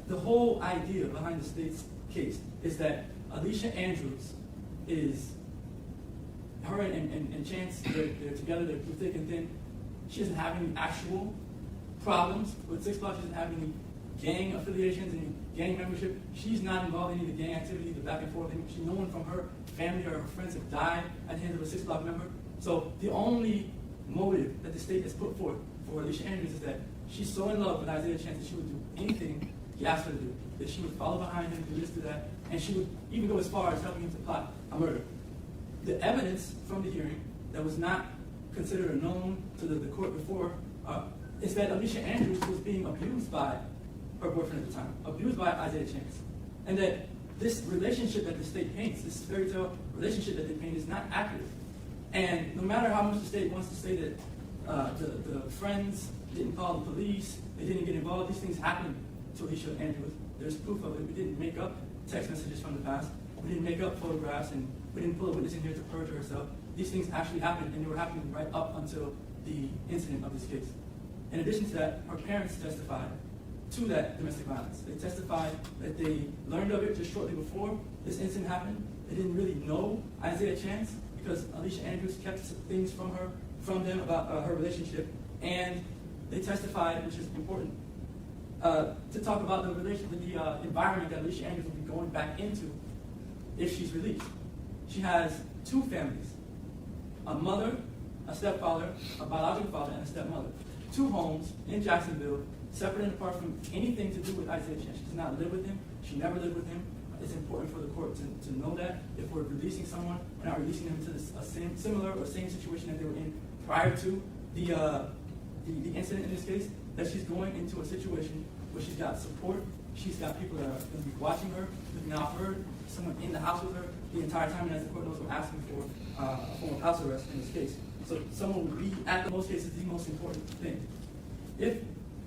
the whole idea behind the state's case is that Alicia Andrews is, her and Chance, they're together, they're through thick and thin. She doesn't have any actual problems with 6 Block. She doesn't have any gang affiliations, any gang membership. She's not involved in any of the gang activity, the back and forth. No one from her family or her friends have died at the hands of a 6 Block member. So the only motive that the state has put forth for Alicia Andrews is that she's so in love with Isaiah Chance that she would do anything he asked her to do, that she would follow behind him, do this, do that, and she would even go as far as helping him to plot a murder. The evidence from the hearing that was not considered or known to the court before is that Alicia Andrews was being abused by her boyfriend at the time, abused by Isaiah Chance, and that this relationship that the state paints, this fairy tale relationship that they paint, is not accurate. And no matter how much the state wants to say that the friends didn't call the police, they didn't get involved, these things happened to Alicia Andrews. There's proof of it. We didn't make up text messages from the past. We didn't make up photographs, and we didn't pull a witness in here to perjure herself. These things actually happened, and they were happening right up until the incident of this case. In addition to that, her parents testified to that domestic violence. They testified that they learned of it just shortly before this incident happened. They didn't really know Isaiah Chance because Alicia Andrews kept things from them about her relationship, and they testified, which is important, to talk about the environment that Alicia Andrews will be going back into if she's released. She has 2 families, a mother, a stepfather, a biological father, and a stepmother. 2 homes in Jacksonville, separate and apart from anything to do with Isaiah Chance. She does not live with him. She never lived with him. It's important for the court to know that. If we're releasing someone, we're not releasing them to a similar or same situation that they were in prior to the incident in this case, that she's going into a situation where she's got support, she's got people that are going to be watching her, looking out for her, someone in the house with her the entire time, and as the court knows, we're asking for a form of house arrest in this case. So someone will be, at most cases, the most important thing. If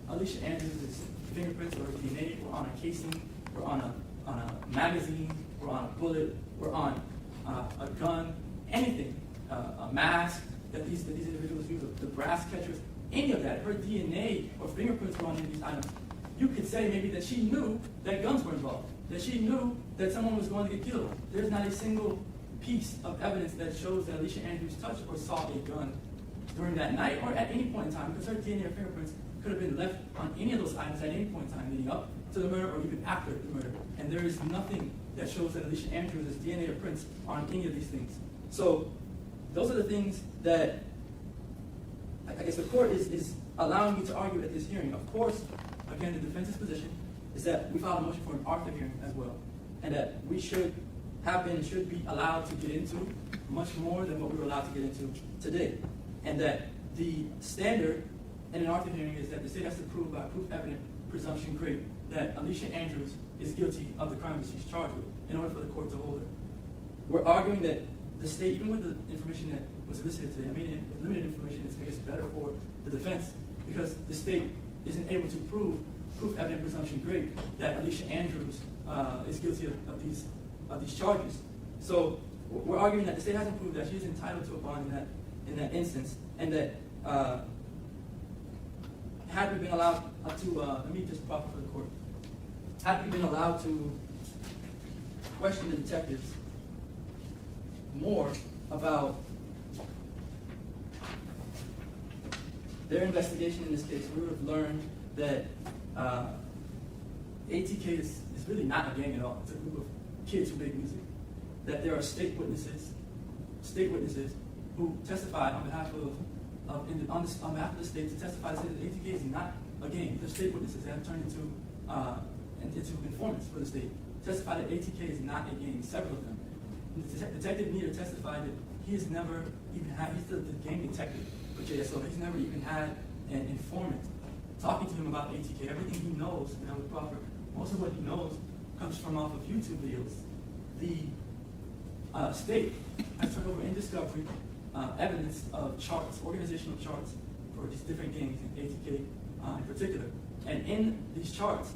Alicia Andrews' fingerprints or DNA were on a casing, or on a magazine, or on a bullet, or on a gun, anything, a mask that these individuals use, the brass catchers, any of that, her DNA or fingerprints were on any of these items, you could say maybe that she knew that guns were involved, that she knew that someone was going to get killed. There's not a single piece of evidence that shows that Alicia Andrews touched or saw a gun during that night or at any point in time, because her DNA or fingerprints could have been left on any of those items at any point in time leading up to the murder or even after the murder. And there is nothing that shows that Alicia Andrews' DNA or prints are on any of these things. So those are the things that I guess the court is allowing me to argue at this hearing. Of course, again, the defense's position is that we filed a motion for an Arthur hearing as well, and that we should be allowed to get into much more than what we were allowed to get into today, and that the standard in an Arthur hearing is that the state has to prove by proof evident presumption great that Alicia Andrews is guilty of the crime that she's charged with in order for the court to hold her. We're arguing that the state, even with the information that was elicited today, with limited information, it's makes it better for the defense because the state isn't able to prove proof evident presumption great that Alicia Andrews is guilty of these charges. So we're arguing that the state hasn't proved that she's entitled to a bond in that instance, and that had we been allowed to, let me just proffer for the court, had we been allowed to question the detectives more about their investigation in this case, we would have learned that ATK is really not a gang at all. It's a group of kids who make music. That there are state witnesses who testified on behalf on behalf of the state to testify to say that ATK is not a gang. They're state witnesses. They have turned into informants for the state. Testify that ATK is not a gang. Several of them. Detective Nieder testified that he has never even had. He's the gang detective for JSO. He's never even had an informant talking to him about ATK. Everything he knows, and I would proffer, most of what he knows comes from off of YouTube videos. The state has turned over in discovery evidence of charts, organizational charts for these different gangs, and ATK in particular. And in these charts,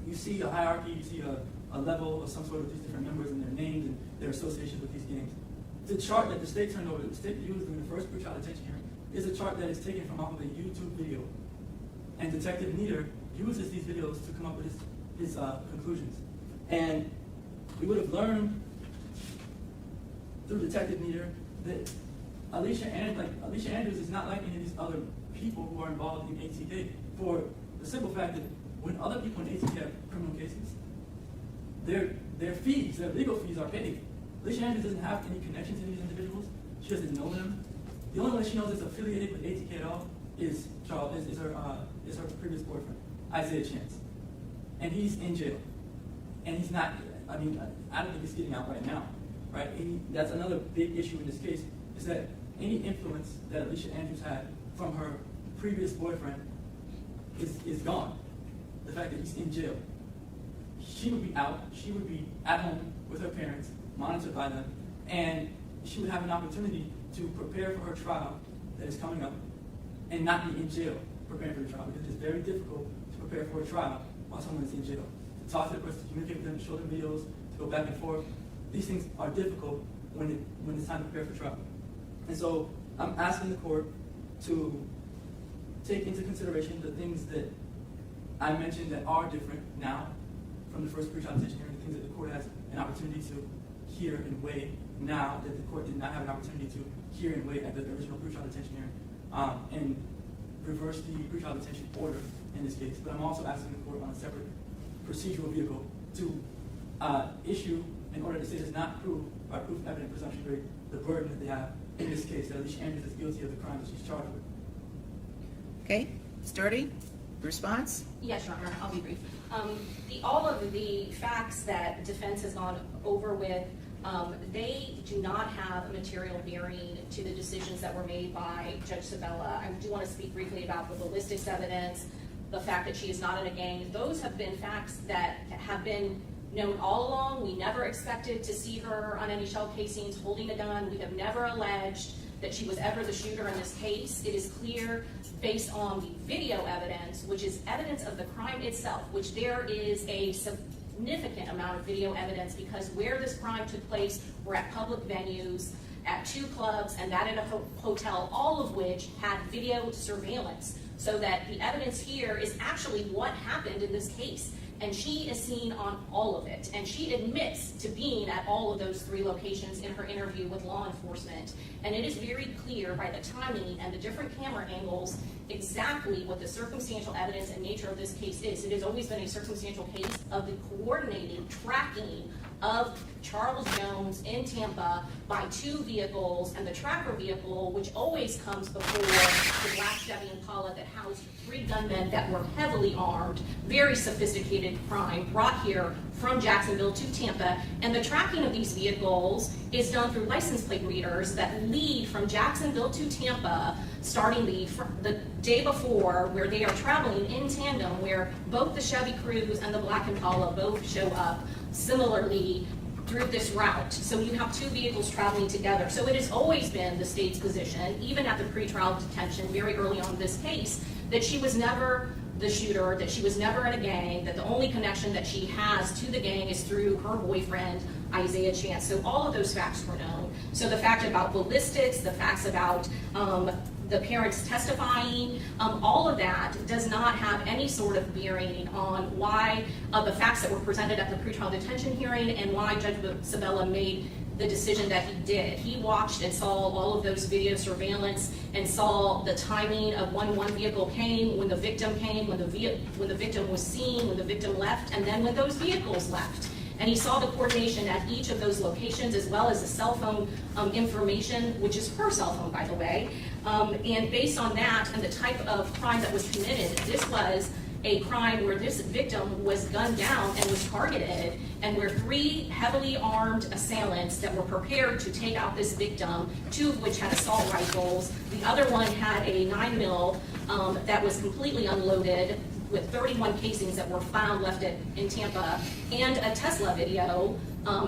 you see a hierarchy, you see a level of some sort of these different members and their names and their associations with these gangs. The chart that the state turned over, the state used in the first pretrial detention hearing, is a chart that is taken from off of a YouTube video. And Detective Nieder uses these videos to come up with his conclusions. And we would have learned through Detective Nieder that Alicia Andrews is not like any of these other people who are involved in ATK, for the simple fact that when other people in ATK have criminal cases, their fees, their legal fees are paid. Alicia Andrews doesn't have any connection to these individuals. She doesn't know them. The only one that she knows is affiliated with ATK at all is her previous boyfriend, Isaiah Chance. And he's in jail. And he's not, I don't think he's getting out right now, right? That's another big issue in this case, is that any influence that Alicia Andrews had from her previous boyfriend is gone. The fact that he's in jail. She would be out, she would be at home with her parents, monitored by them, and she would have an opportunity to prepare for her trial that is coming up and not be in jail preparing for the trial, because it's very difficult to prepare for a trial while someone is in jail. To talk to the person, to communicate with them, to show them videos, to go back and forth. These things are difficult when it's time to prepare for trial. And so I'm asking the court to take into consideration the things that I mentioned that are different now from the first pretrial detention hearing, the things that the court has an opportunity to hear and weigh now that the court did not have an opportunity to hear and weigh at the original pretrial detention hearing, and reverse the pretrial detention order in this case. But I'm also asking the court on a separate procedural vehicle to issue an order that does not prove, by proof evident presumption rate, the burden that they have in this case, that Alicia Andrews is guilty of the crime that she's charged with. Okay, Sturdy, response? Yes, Your Honor, I'll be brief. All of the facts that defense has gone over with, they do not have a material bearing to the decisions that were made by Judge Sabella. I do want to speak briefly about the ballistics evidence, the fact that she is not in a gang. Those have been facts that have been known all along. We never expected to see her on any shell casings holding a gun. We have never alleged that she was ever the shooter in this case. It is clear based on the video evidence, which is evidence of the crime itself, which there is a significant amount of video evidence, because where this crime took place were at public venues, at 2 clubs, and that in a hotel, all of which had video surveillance. So that the evidence here is actually what happened in this case. And she is seen on all of it. And she admits to being at all of those 3 locations in her interview with law enforcement. And it is very clear by the timing and the different camera angles exactly what the circumstantial evidence and nature of this case is. It has always been a circumstantial case of the coordinated tracking of Charles Jones in Tampa by 2 vehicles, and the tracker vehicle, which always comes before the black Chevy Impala that housed 3 gunmen that were heavily armed, very sophisticated crime brought here from Jacksonville to Tampa. And the tracking of these vehicles is done through license plate readers that lead from Jacksonville to Tampa, starting the day before, where they are traveling in tandem, where both the Chevy Cruze and the black Impala both show up similarly through this route. So you have 2 vehicles traveling together. So it has always been the state's position, even at the pretrial detention very early on in this case, that she was never the shooter, that she was never in a gang, that the only connection that she has to the gang is through her boyfriend, Isaiah Chance. So all of those facts were known. So the fact about ballistics, the facts about the parents testifying, all of that does not have any sort of bearing on why the facts that were presented at the pretrial detention hearing and why Judge Sabella made the decision that he did. He watched and saw all of those video surveillance and saw the timing of when one vehicle came, when the victim came, when the victim was seen, when the victim left, and then when those vehicles left. And he saw the coordination at each of those locations, as well as the cell phone information, which is her cell phone, by the way. And based on that and the type of crime that was committed, this was a crime where this victim was gunned down and was targeted, and where 3 heavily armed assailants that were prepared to take out this victim, 2 of which had assault rifles, the other one had a 9mm that was completely unloaded, with 31 casings that were found left in Tampa, and a Tesla video,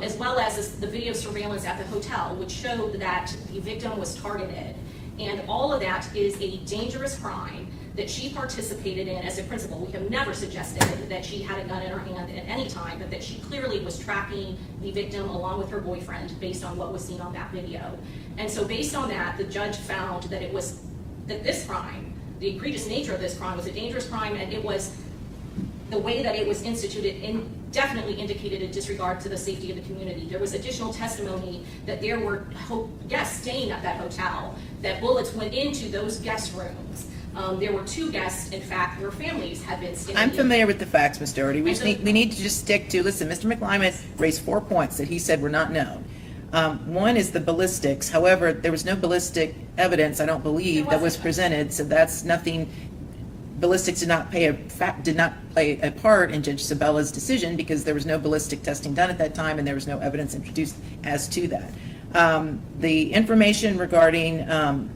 as well as the video surveillance at the hotel, which showed that the victim was targeted. And all of that is a dangerous crime that she participated in as a principal. We have never suggested that she had a gun in her hand at any time, but that she clearly was tracking the victim along with her boyfriend based on what was seen on that video. And so based on that, the judge found that this crime, the egregious nature of this crime, was a dangerous crime, and it was the way that it was instituted definitely indicated a disregard to the safety of the community. There was additional testimony that there were guests staying at that hotel, that bullets went into those guest rooms. There were 2 guests, in fact, where families had been staying. I'm familiar with the facts, Ms. Doherty. We need to just stick to, listen, Mr. McClymonds raised 4 points that he said were not known. One is the ballistics. However, there was no ballistic evidence, I don't believe, that was presented, so that's nothing. Ballistics did not play a part in Judge Sabella's decision, because there was no ballistic testing done at that time, and there was no evidence introduced as to that. The information regarding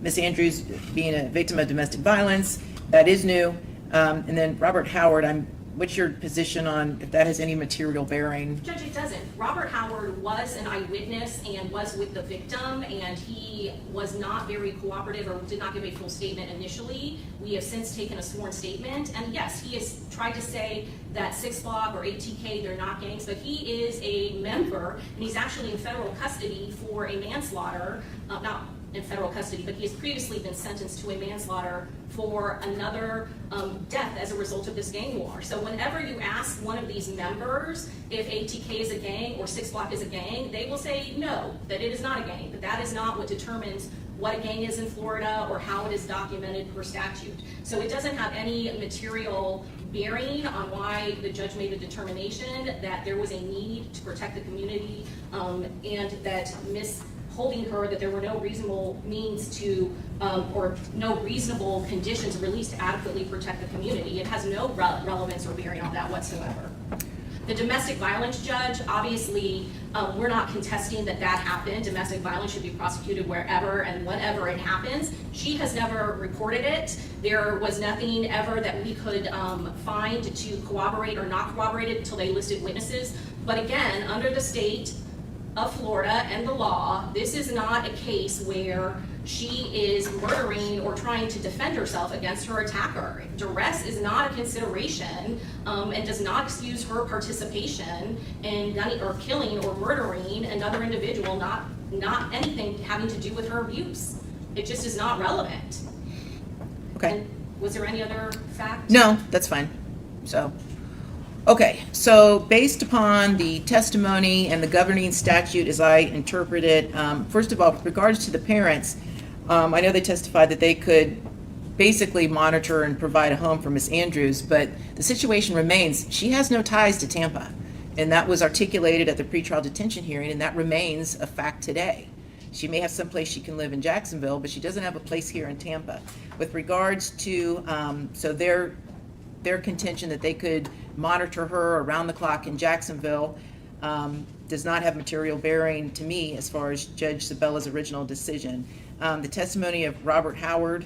Ms. Andrews being a victim of domestic violence, that is new. And then Robert Howard, what's your position on if that has any material bearing? Judge, it doesn't. Robert Howard was an eyewitness and was with the victim, and he was not very cooperative or did not give a full statement initially. We have since taken a sworn statement, and yes, he has tried to say that 6 Block or ATK, they're not gangs, but he is a member, and he's actually in federal custody for a manslaughter, not in federal custody, but he has previously been sentenced to a manslaughter for another death as a result of this gang war. So whenever you ask one of these members if ATK is a gang or 6 Block is a gang, they will say no, that it is not a gang, that that is not what determines what a gang is in Florida or how it is documented per statute. So it doesn't have any material bearing on why the judge made a determination that there was a need to protect the community, and that holding her that there were no reasonable means to, or no reasonable conditions released to adequately protect the community. It has no relevance or bearing on that whatsoever. The domestic violence judge, obviously, we're not contesting that happened. Domestic violence should be prosecuted wherever and whenever it happens. She has never reported it. There was nothing ever that we could find to corroborate or not corroborate it until they listed witnesses. But again, under the state of Florida and the law, this is not a case where she is murdering or trying to defend herself against her attacker. Duress is not a consideration, and does not excuse her participation in gunning or killing or murdering another individual, not anything having to do with her abuse. It just is not relevant. Okay. And was there any other fact? No, that's fine. So, okay, so based upon the testimony and the governing statute as I interpret it, first of all, with regards to the parents, I know they testified that they could basically monitor and provide a home for Ms. Andrews, but the situation remains, she has no ties to Tampa. And that was articulated at the pretrial detention hearing, and that remains a fact today. She may have someplace she can live in Jacksonville, but she doesn't have a place here in Tampa. With regards to, so their contention that they could monitor her around the clock in Jacksonville does not have material bearing to me as far as Judge Sabella's original decision. The testimony of Robert Howard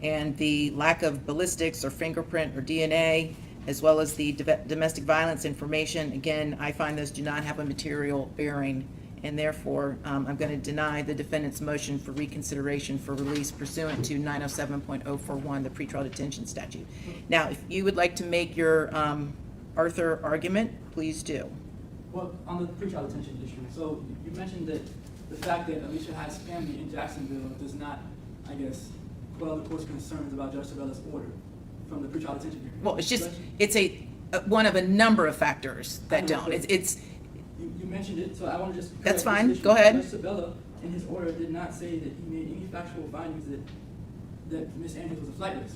and the lack of ballistics or fingerprint or DNA, as well as the domestic violence information, again, I find those do not have a material bearing, and therefore I'm going to deny the defendant's motion for reconsideration for release pursuant to 907.041, the pretrial detention statute. Now, if you would like to make your Arthur argument, please do. Well, on the pretrial detention issue, so you mentioned that the fact that Alicia has family in Jacksonville does not, I guess, quell the court's concerns about Judge Sabella's order from the pretrial detention hearing. Well, it's just, it's one of a number of factors that don't. You mentioned it, so I want to just. That's correct fine. this issue. Go ahead. Judge Sabella, in his order, did not say that he made any factual findings that Ms. Andrews was a flight risk.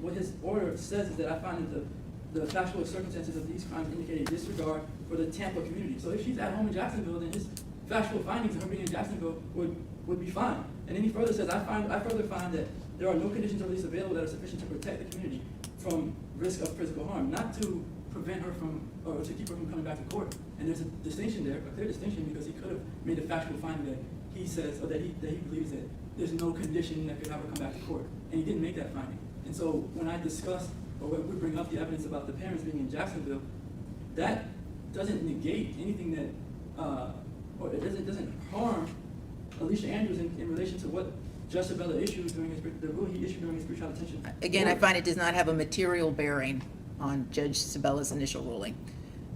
What his order says is that I find that the factual circumstances of these crimes indicate a disregard for the Tampa community. So if she's at home in Jacksonville, then his factual findings of her being in Jacksonville would be fine. And then he further says, I further find that there are no conditions of release available that are sufficient to protect the community from risk of physical harm, not to prevent her from, or to keep her from coming back to court. And there's a distinction there, a clear distinction, because he could have made a factual finding that he says, or that he believes that there's no condition that could have her come back to court. And he didn't make that finding. And so when I discuss, or when we bring up the evidence about the parents being in Jacksonville, that doesn't negate anything that, or it doesn't harm Alicia Andrews in relation to what Judge Sabella issued during the rule he issued during his pretrial detention. Again, I find it does not have a material bearing on Judge Sabella's initial ruling.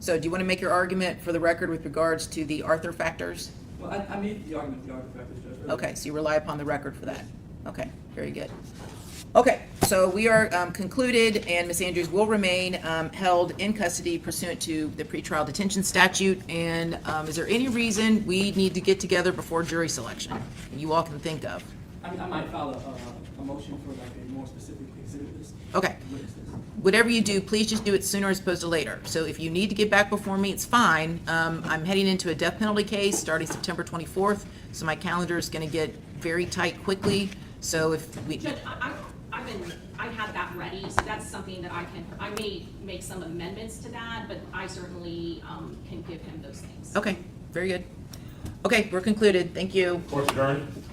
So do you want to make your argument for the record with regards to the Arthur factors? Well, I made the argument, the Arthur factors, Judge. Earlier. Okay, so you rely upon the record for that. Okay, very good. Okay, so we are concluded, and Ms. Andrews will remain held in custody pursuant to the pretrial detention statute. And is there any reason we need to get together before jury selection you all can think of? I mean, I might file a motion for like a more specific exhibit list. Okay. Witness list. Whatever you do, please just do it sooner as opposed to later. So if you need to get back before me, it's fine. I'm heading into a death penalty case starting September 24th, so my calendar is going to get very tight quickly. So if we... Judge, I have that ready, so that's something that I may make some amendments to that, but I certainly can give him those things. Okay, very good. Okay, we're concluded. Thank you. Court's adjourned.